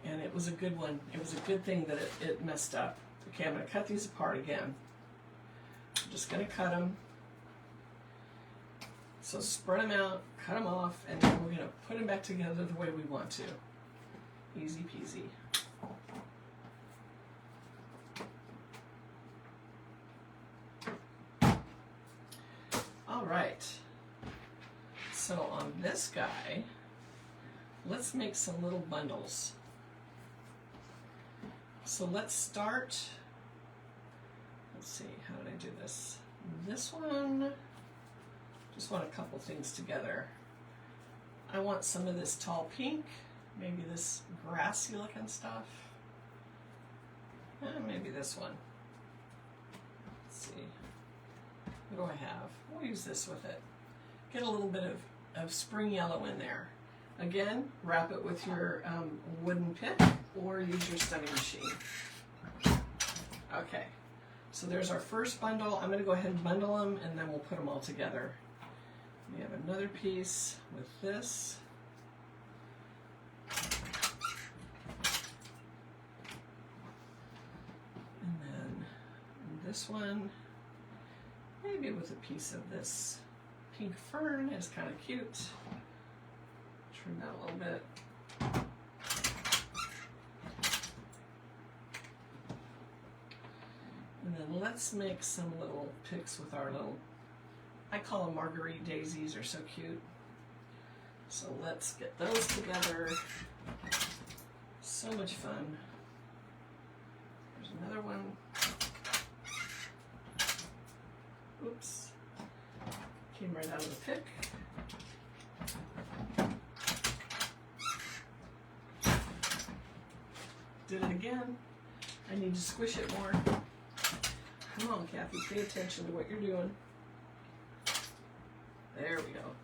And it was a good one. It was a good thing that it messed up. Okay, I'm going to cut these apart again. I'm just going to cut them. So spread them out, cut them off, and then we're going to put them back together the way we want to. Easy peasy. All right. So on this guy, let's make some little bundles. So let's start, let's see, how did I do this? This one, just want a couple things together. I want some of this tall pink, maybe this grassy looking stuff. Maybe this one. Let's see, what do I have? We'll use this with it. Get a little bit of spring yellow in there. Again, wrap it with your wooden pick or use your stemming machine. Okay, so there's our first bundle. I'm going to go ahead and bundle them, and then we'll put them all together. We have another piece with this. And then this one, maybe with a piece of this pink fern is kind of cute. Trim that a little bit. And then let's make some little picks with our little, I call them marguerite daisies, are so cute. So let's get those together. So much fun. There's another one. Oops. Came right out of the pick. Did it again. I need to squish it more. Come on, Kathy, pay attention to what you're doing. There we go.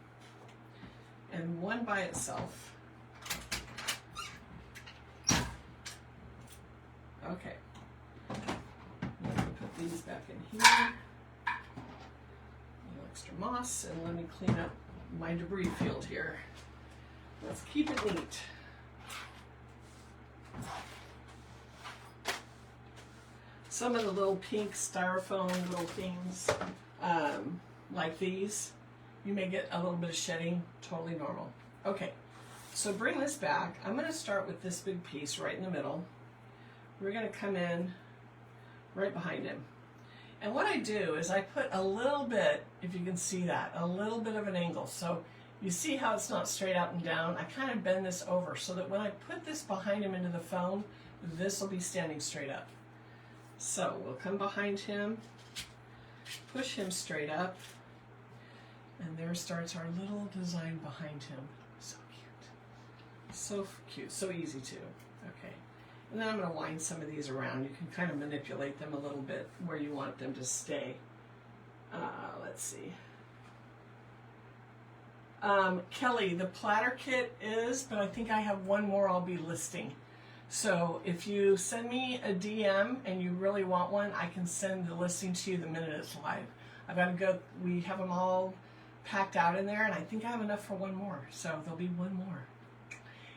And one by itself. Okay. Let me put these back in here. Extra moss, and let me clean up my debris field here. Let's keep it neat. Some of the little pink styrofoam little things, like these, you may get a little bit of shedding, totally normal. Okay, so bring this back. I'm going to start with this big piece right in the middle. We're going to come in right behind him. And what I do is I put a little bit, if you can see that, a little bit of an angle. So you see how it's not straight up and down? I kind of bend this over so that when I put this behind him into the foam, this will be standing straight up. So we'll come behind him, push him straight up, and there starts our little design behind him. So cute. So cute, so easy too. Okay. And then I'm going to wind some of these around. You can kind of manipulate them a little bit where you want them to stay. Let's see. Kelly, the platter kit is, but I think I have one more I'll be listing. So if you send me a DM and you really want one, I can send the listing to you the minute it's live. I've got to go, we have them all packed out in there, and I think I have enough for one more, so there'll be one more.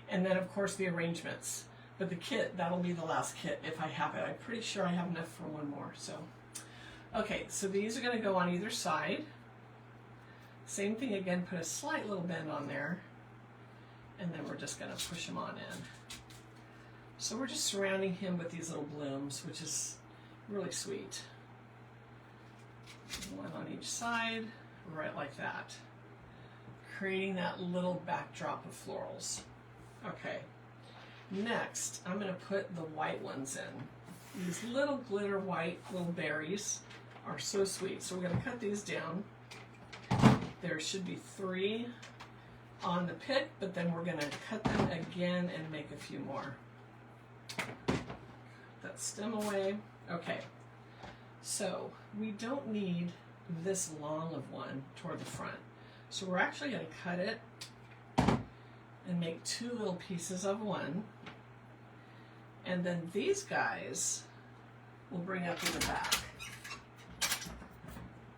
And then of course the arrangements. But the kit, that'll be the last kit if I have it. I'm pretty sure I have enough for one more. So, okay, so these are going to go on either side. Same thing again, put a slight little bend on there. And then we're just going to push them on in. So we're just surrounding him with these little blooms, which is really sweet. One on each side, right like that. Creating that little backdrop of florals. Okay. Next, I'm going to put the white ones in. These little glitter white little berries are so sweet. So we're going to cut these down. There should be 3 on the pick, but then we're going to cut them again and make a few more. That stem away. Okay, so we don't need this long of one toward the front. So we're actually going to cut it and make 2 little pieces of one. And then these guys we'll bring up to the back.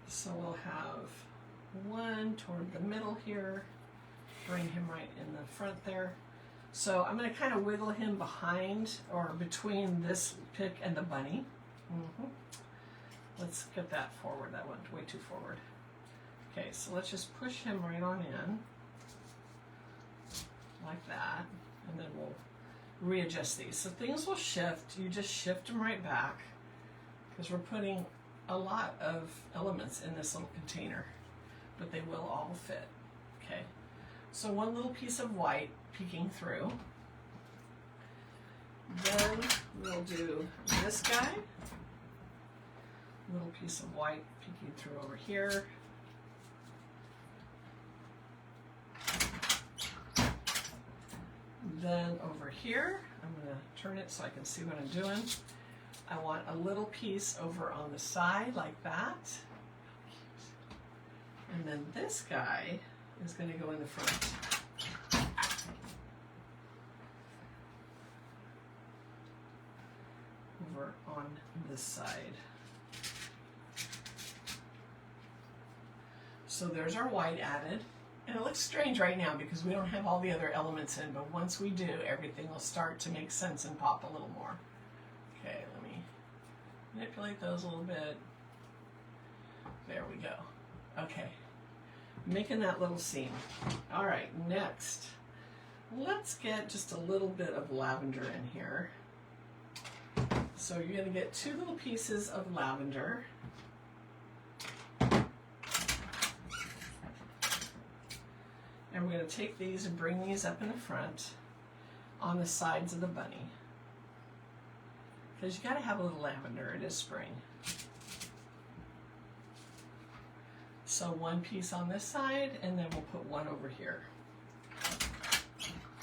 So we'll have one toward the middle here, bring him right in the front there. So I'm going to kind of wiggle him behind or between this pick and the bunny. Let's get that forward. That went way too forward. Okay, so let's just push him right on in like that, and then we'll readjust these. So things will shift. You just shift them right back because we're putting a lot of elements in this little container, but they will all fit. Okay, so one little piece of white peeking through. Then we'll do this guy. Little piece of white peeking through over here. Then over here, I'm going to turn it so I can see what I'm doing. I want a little piece over on the side like that. And then this guy is going to go in the front. Over on this side. So there's our white added. And it looks strange right now because we don't have all the other elements in, but once we do, everything will start to make sense and pop a little more. Okay, let me manipulate those a little bit. There we go. Okay, making that little seam. All right, next, let's get just a little bit of lavender in here. So you're going to get 2 little pieces of lavender. And we're going to take these and bring these up in the front on the sides of the bunny. Because you got to have a little lavender. It is spring. So one piece on this side, and then we'll put one over here.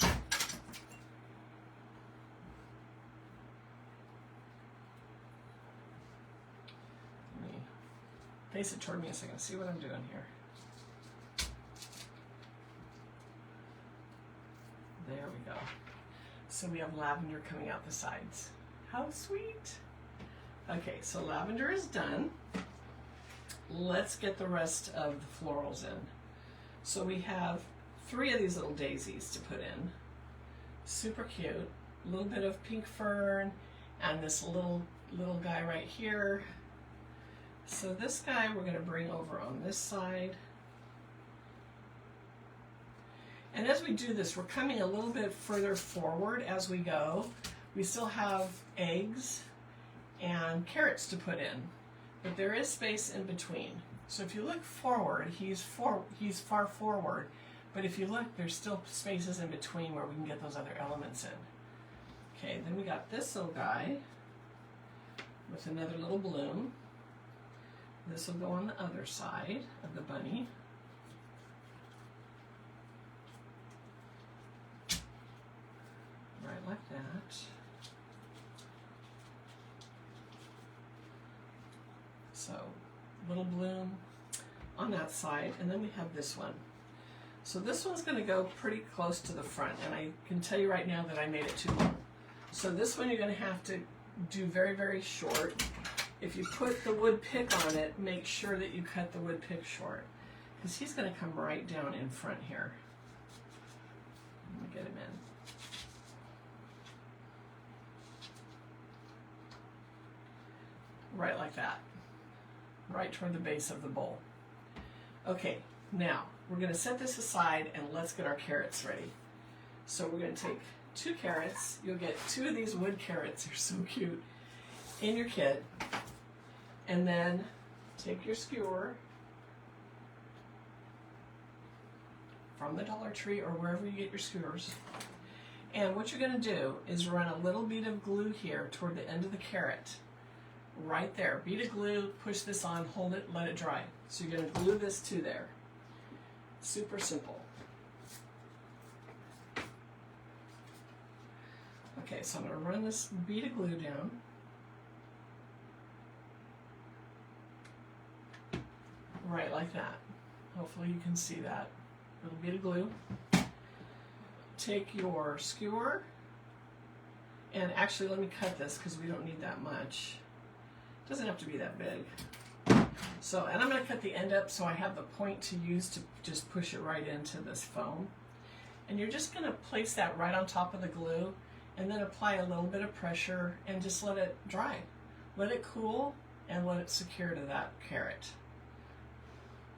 Let me face it toward me so I can see what I'm doing here. There we go. So we have lavender coming out the sides. How sweet. Okay, so lavender is done. Let's get the rest of the florals in. So we have 3 of these little daisies to put in. Super cute. A little bit of pink fern and this little guy right here. So this guy we're going to bring over on this side. And as we do this, we're coming a little bit further forward as we go. We still have eggs and carrots to put in, but there is space in between. So if you look forward, he's far forward, but if you look, there's still spaces in between where we can get those other elements in. Okay, then we got this little guy with another little bloom. This will go on the other side of the bunny. Right like that. So, little bloom on that side, and then we have this one. So this one's going to go pretty close to the front, and I can tell you right now that I made it too long. So this one you're going to have to do very, very short. If you put the wood pick on it, make sure that you cut the wood pick short. because he's going to come right down in front here. I'm going to get him in. Right like that. Right toward the base of the bowl. Okay, now we're going to set this aside and let's get our carrots ready. So we're going to take 2 carrots. You'll get 2 of these wood carrots. They're so cute. In your kit. And then take your skewer from the Dollar Tree or wherever you get your skewers. And what you're going to do is run a little bead of glue here toward the end of the carrot. Right there. Bead of glue, push this on, hold it, let it dry. So you're going to glue this to there. Super simple. Okay, so I'm going to run this bead of glue down. Right like that. Hopefully you can see that. Little bead of glue. Take your skewer, and actually let me cut this because we don't need that much. It doesn't have to be that big. So, and I'm going to cut the end up so I have the point to use to just push it right into this foam. And you're just going to place that right on top of the glue and then apply a little bit of pressure and just let it dry. Let it cool and let it secure to that carrot.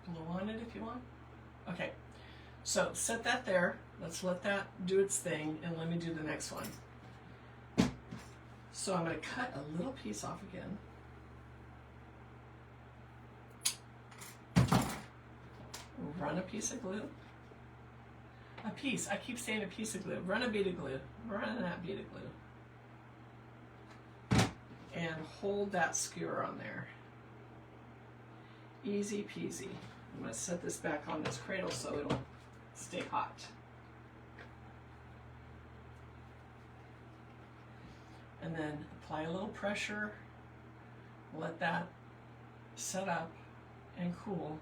Blow on it if you want. Okay, so set that there. Let's let that do its thing and let me do the next one. So I'm going to cut a little piece off again. Run a piece of glue. A piece. I keep saying a piece of glue. Run a bead of glue. Run that bead of glue. And hold that skewer on there. Easy peasy. I'm going to set this back on this cradle so it'll stay hot. And then apply a little pressure. Let that set up and cool.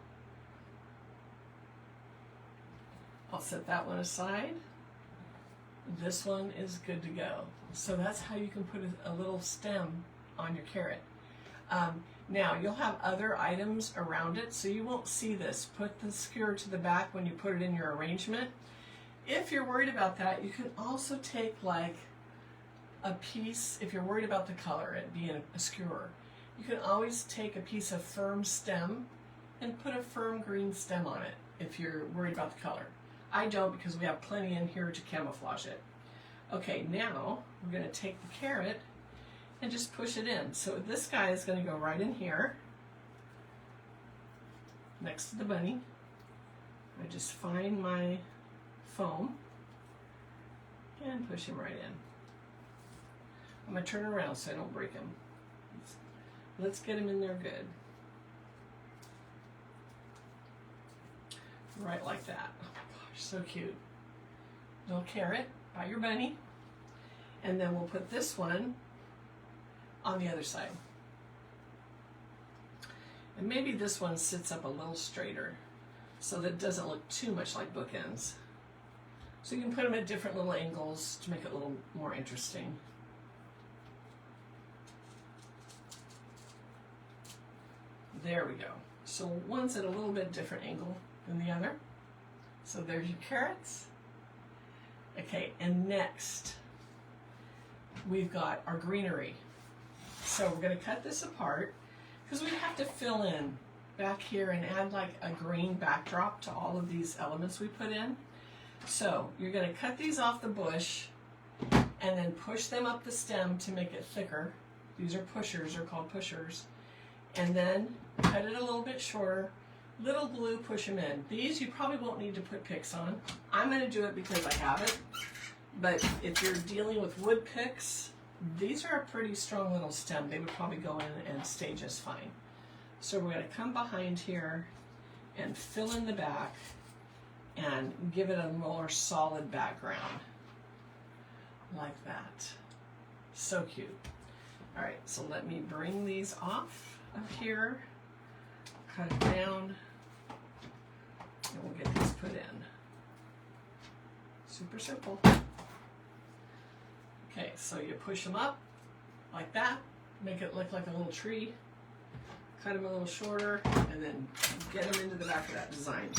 I'll set that one aside. This one is good to go. So that's how you can put a little stem on your carrot. Now you'll have other items around it, so you won't see this. Put the skewer to the back when you put it in your arrangement. If you're worried about that, you can also take like a piece, if you're worried about the color, it being a skewer, you can always take a piece of firm stem and put a firm green stem on it if you're worried about the color. I don't, because we have plenty in here to camouflage it. Okay, now we're going to take the carrot and just push it in. So this guy is going to go right in here next to the bunny. I just find my foam and push him right in. I'm going to turn around so I don't break him. Let's get him in there good. Right like that. Oh my gosh, so cute. Little carrot by your bunny. And then we'll put this one on the other side. And maybe this one sits up a little straighter so that it doesn't look too much like bookends. So you can put them at different little angles to make it a little more interesting. There we go. So one's at a little bit different angle than the other. So there's your carrots. Okay, and next we've got our greenery. So we're going to cut this apart because we have to fill in back here and add like a green backdrop to all of these elements we put in. So you're going to cut these off the bush and then push them up the stem to make it thicker. These are pushers, they're called pushers. And then cut it a little bit shorter. Little glue, push them in. These you probably won't need to put picks on. I'm going to do it because I have it. But if you're dealing with wood picks, these are a pretty strong little stem. They would probably go in and stay just fine. So we're going to come behind here and fill in the back and give it a more solid background. Like that. So cute. All right, so let me bring these off of here, cut it down, and we'll get these put in. Super simple. Okay, so you push them up like that, make it look like a little tree. cut them a little shorter, and then get them into the back of that design.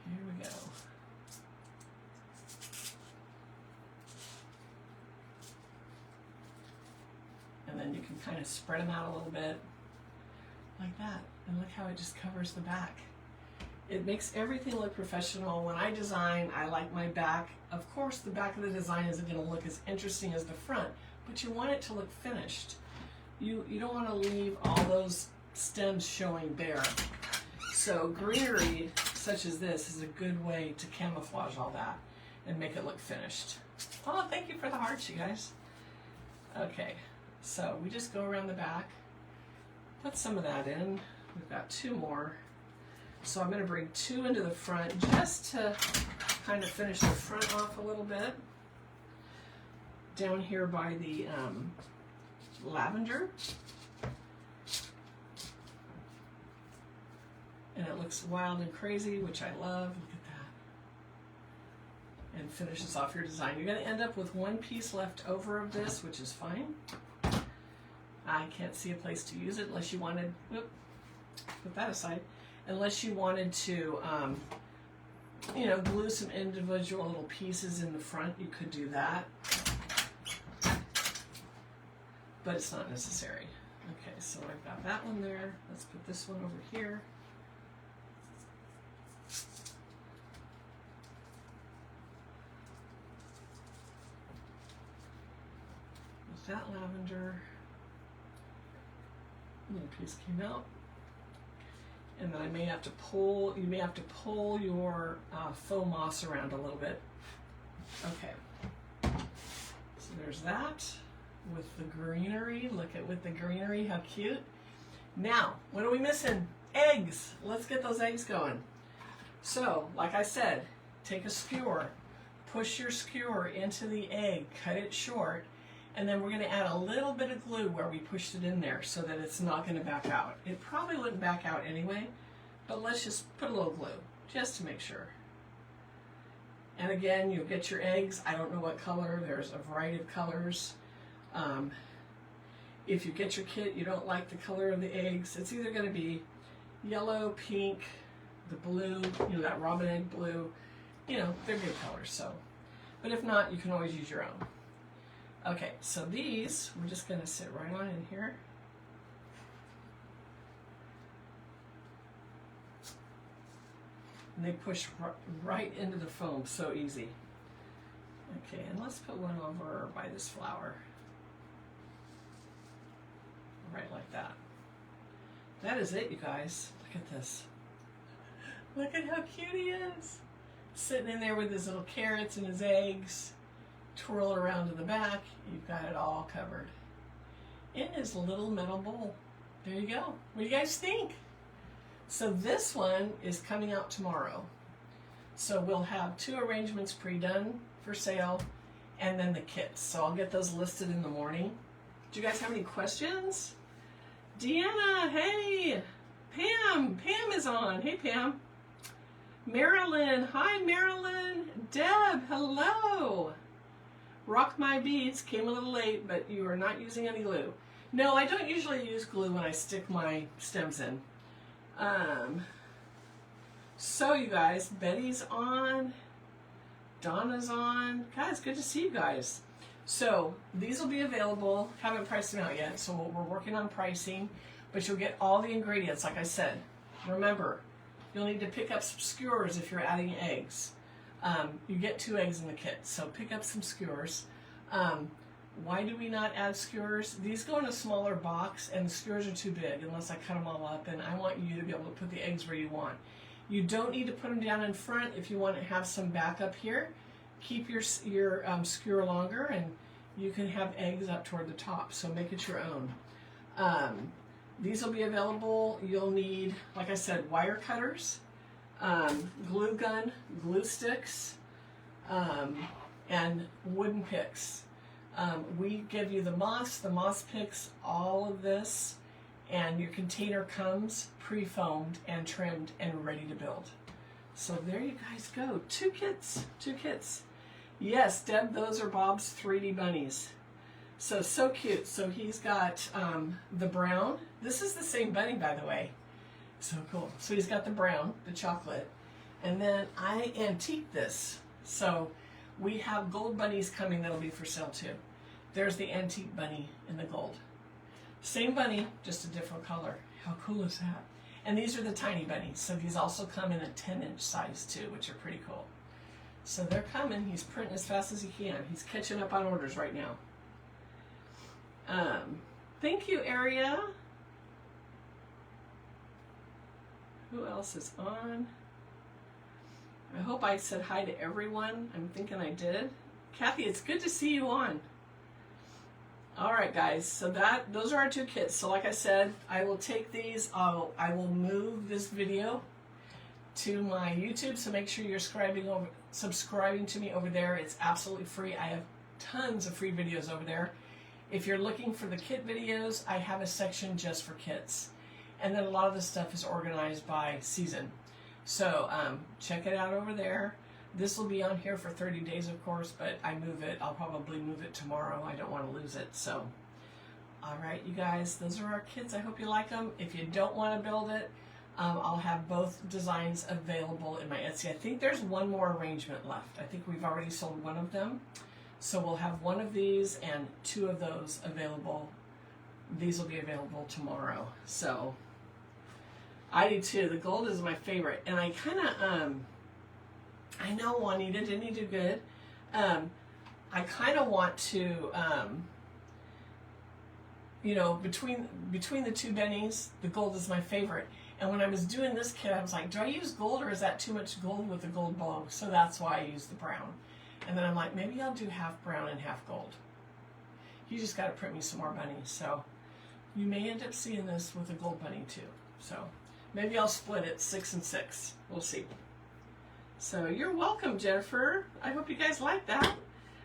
Here we go. And then you can kind of spread them out a little bit like that. And look how it just covers the back. It makes everything look professional. When I design, I like my back. Of course, the back of the design isn't going to look as interesting as the front, but you want it to look finished. You don't want to leave all those stems showing bare. So greenery, such as this, is a good way to camouflage all that and make it look finished. Oh, thank you for the hearts, you guys. Okay, so we just go around the back, put some of that in. We've got 2 more. So I'm going to bring 2 into the front just to kind of finish the front off a little bit. Down here by the lavender. And it looks wild and crazy, which I love. Look at that. And finishes off your design. You're going to end up with 1 piece left over of this, which is fine. I can't see a place to use it unless you wanted, whoop, put that aside. Unless you wanted to, you know, glue some individual little pieces in the front, you could do that. But it's not necessary. Okay, so I've got that one there. Let's put this one over here. With that lavender, little piece came out. And then I may have to pull, you may have to pull your faux moss around a little bit. Okay. So there's that with the greenery. Look at with the greenery, how cute. Now, what are we missing? Eggs. Let's get those eggs going. So, like I said, take a skewer, push your skewer into the egg, cut it short, and then we're going to add a little bit of glue where we pushed it in there so that it's not going to back out. It probably wouldn't back out anyway, but let's just put a little glue just to make sure. And again, you'll get your eggs. I don't know what color. There's a variety of colors. If you get your kit, you don't like the color of the eggs, it's either going to be yellow, pink, the blue, you know, that robin egg blue. You know, they're good colors. So, but if not, you can always use your own. Okay, so these, we're just going to sit right on in here. And they push right into the foam, so easy. Okay, and let's put one over by this flower. Right like that. That is it, you guys. Look at this. Look at how cute he is. Sitting in there with his little carrots and his eggs. Twirl around to the back, you've got it all covered in his little metal bowl. There you go. What do you guys think? So this one is coming out tomorrow. So we'll have 2 arrangements pre-done for sale and then the kits. So I'll get those listed in the morning. Do you guys have any questions? Deanna, hey. Pam is on. Hey Pam. Marilyn, hi Marilyn. Deb, hello. Rock My Beads came a little late, but you are not using any glue. No, I don't usually use glue when I stick my stems in. So you guys, Betty's on, Donna's on. Guys, good to see you guys. So these will be available. Haven't priced them out yet, so we're working on pricing, but you'll get all the ingredients, like I said. Remember, you'll need to pick up some skewers if you're adding eggs. You get 2 eggs in the kit, so pick up some skewers. Why do we not add skewers? These go in a smaller box, and the skewers are too big unless I cut them all up, and I want you to be able to put the eggs where you want. You don't need to put them down in front if you want to have some backup here. Keep your skewer longer, and you can have eggs up toward the top, so make it your own. These will be available. You'll need, like I said, wire cutters, glue gun, glue sticks, and wooden picks. We give you the moss picks, all of this, and your container comes pre-foamed and trimmed and ready to build. So there you guys go. 2 kits. Yes, Deb, those are Bob's 3D bunnies. So cute. So he's got the brown. This is the same bunny, by the way. So cool. So he's got the brown, the chocolate. And then I antique this. So we have gold bunnies coming that'll be for sale too. There's the antique bunny in the gold. Same bunny, just a different color. How cool is that? And these are the tiny bunnies. So these also come in a 10-inch size too, which are pretty cool. So they're coming. He's printing as fast as he can. He's catching up on orders right now. Thank you, Aria. Who else is on? I hope I said hi to everyone. I'm thinking I did. Kathy, it's good to see you on. All right, guys. So those are our two kits. So like I said, I will take these. I will move this video to my YouTube. So make sure you're subscribing to me over there. It's absolutely free. I have tons of free videos over there. If you're looking for the kit videos, I have a section just for kits. And then a lot of the stuff is organized by season. So check it out over there. This will be on here for 30 days, of course, but I'll probably move it tomorrow. I don't want to lose it. So, all right, you guys, those are our kits. I hope you like them. If you don't want to build it, I'll have both designs available in my Etsy. I think there's one more arrangement left. I think we've already sold one of them. So we'll have one of these and two of those available. These will be available tomorrow. So I do too. The gold is my favorite. And I kind of, I know Juanita, didn't he do good? I kind of want to, you know, between the two bennies, the gold is my favorite. And when I was doing this kit, I was like, do I use gold or is that too much gold with the gold bow? So that's why I used the brown. And then I'm like, maybe I'll do half brown and half gold. You just got to print me some more bunnies. So you may end up seeing this with a gold bunny too. So maybe I'll split it 6 and 6. We'll see. So you're welcome, Jennifer. I hope you guys like that.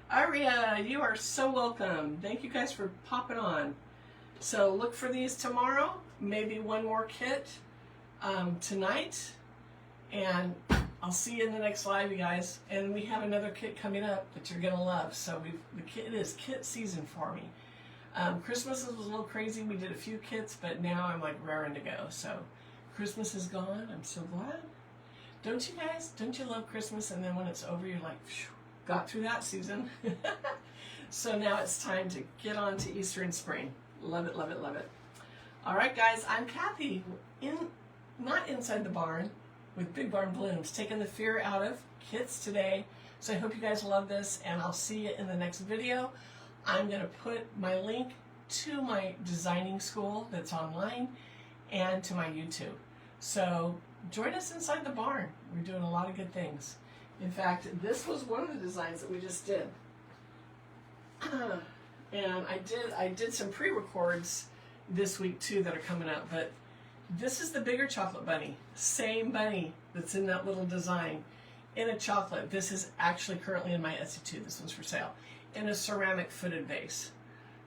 Aria, you are so welcome. Thank you guys for popping on. So look for these tomorrow. Maybe one more kit tonight. And I'll see you in the next live, you guys. And we have another kit coming up that you're going to love. So it is kit season for me. Christmas was a little crazy. We did a few kits, but now I'm like raring to go. So Christmas is gone. I'm so glad. Don't you guys? Don't you love Christmas? And then when it's over, you're like, phew, got through that season. So now it's time to get on to Easter and spring. Love it, love it, love it. All right, guys. I'm Kathy. Not inside the barn. With Big Barn Blooms, taking the fear out of kits today. So I hope you guys love this, and I'll see you in the next video. I'm going to put my link to my designing school that's online and to my YouTube. So join us inside the barn. We're doing a lot of good things. In fact, this was one of the designs that we just did. And I did some pre-records this week too that are coming up, but this is the bigger chocolate bunny. Same bunny that's in that little design in a chocolate. This is actually currently in my Etsy too. This one's for sale. In a ceramic footed vase.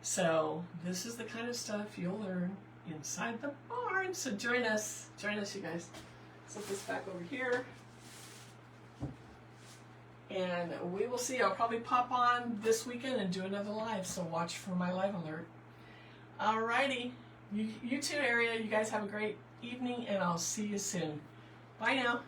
So this is the kind of stuff you'll learn inside the barn. So join us. Join us, you guys. Set this back over here. And we will see. I'll probably pop on this weekend and do another live. So watch for my live alert. Alrighty. You too, Area. You guys have a great evening, and I'll see you soon. Bye now.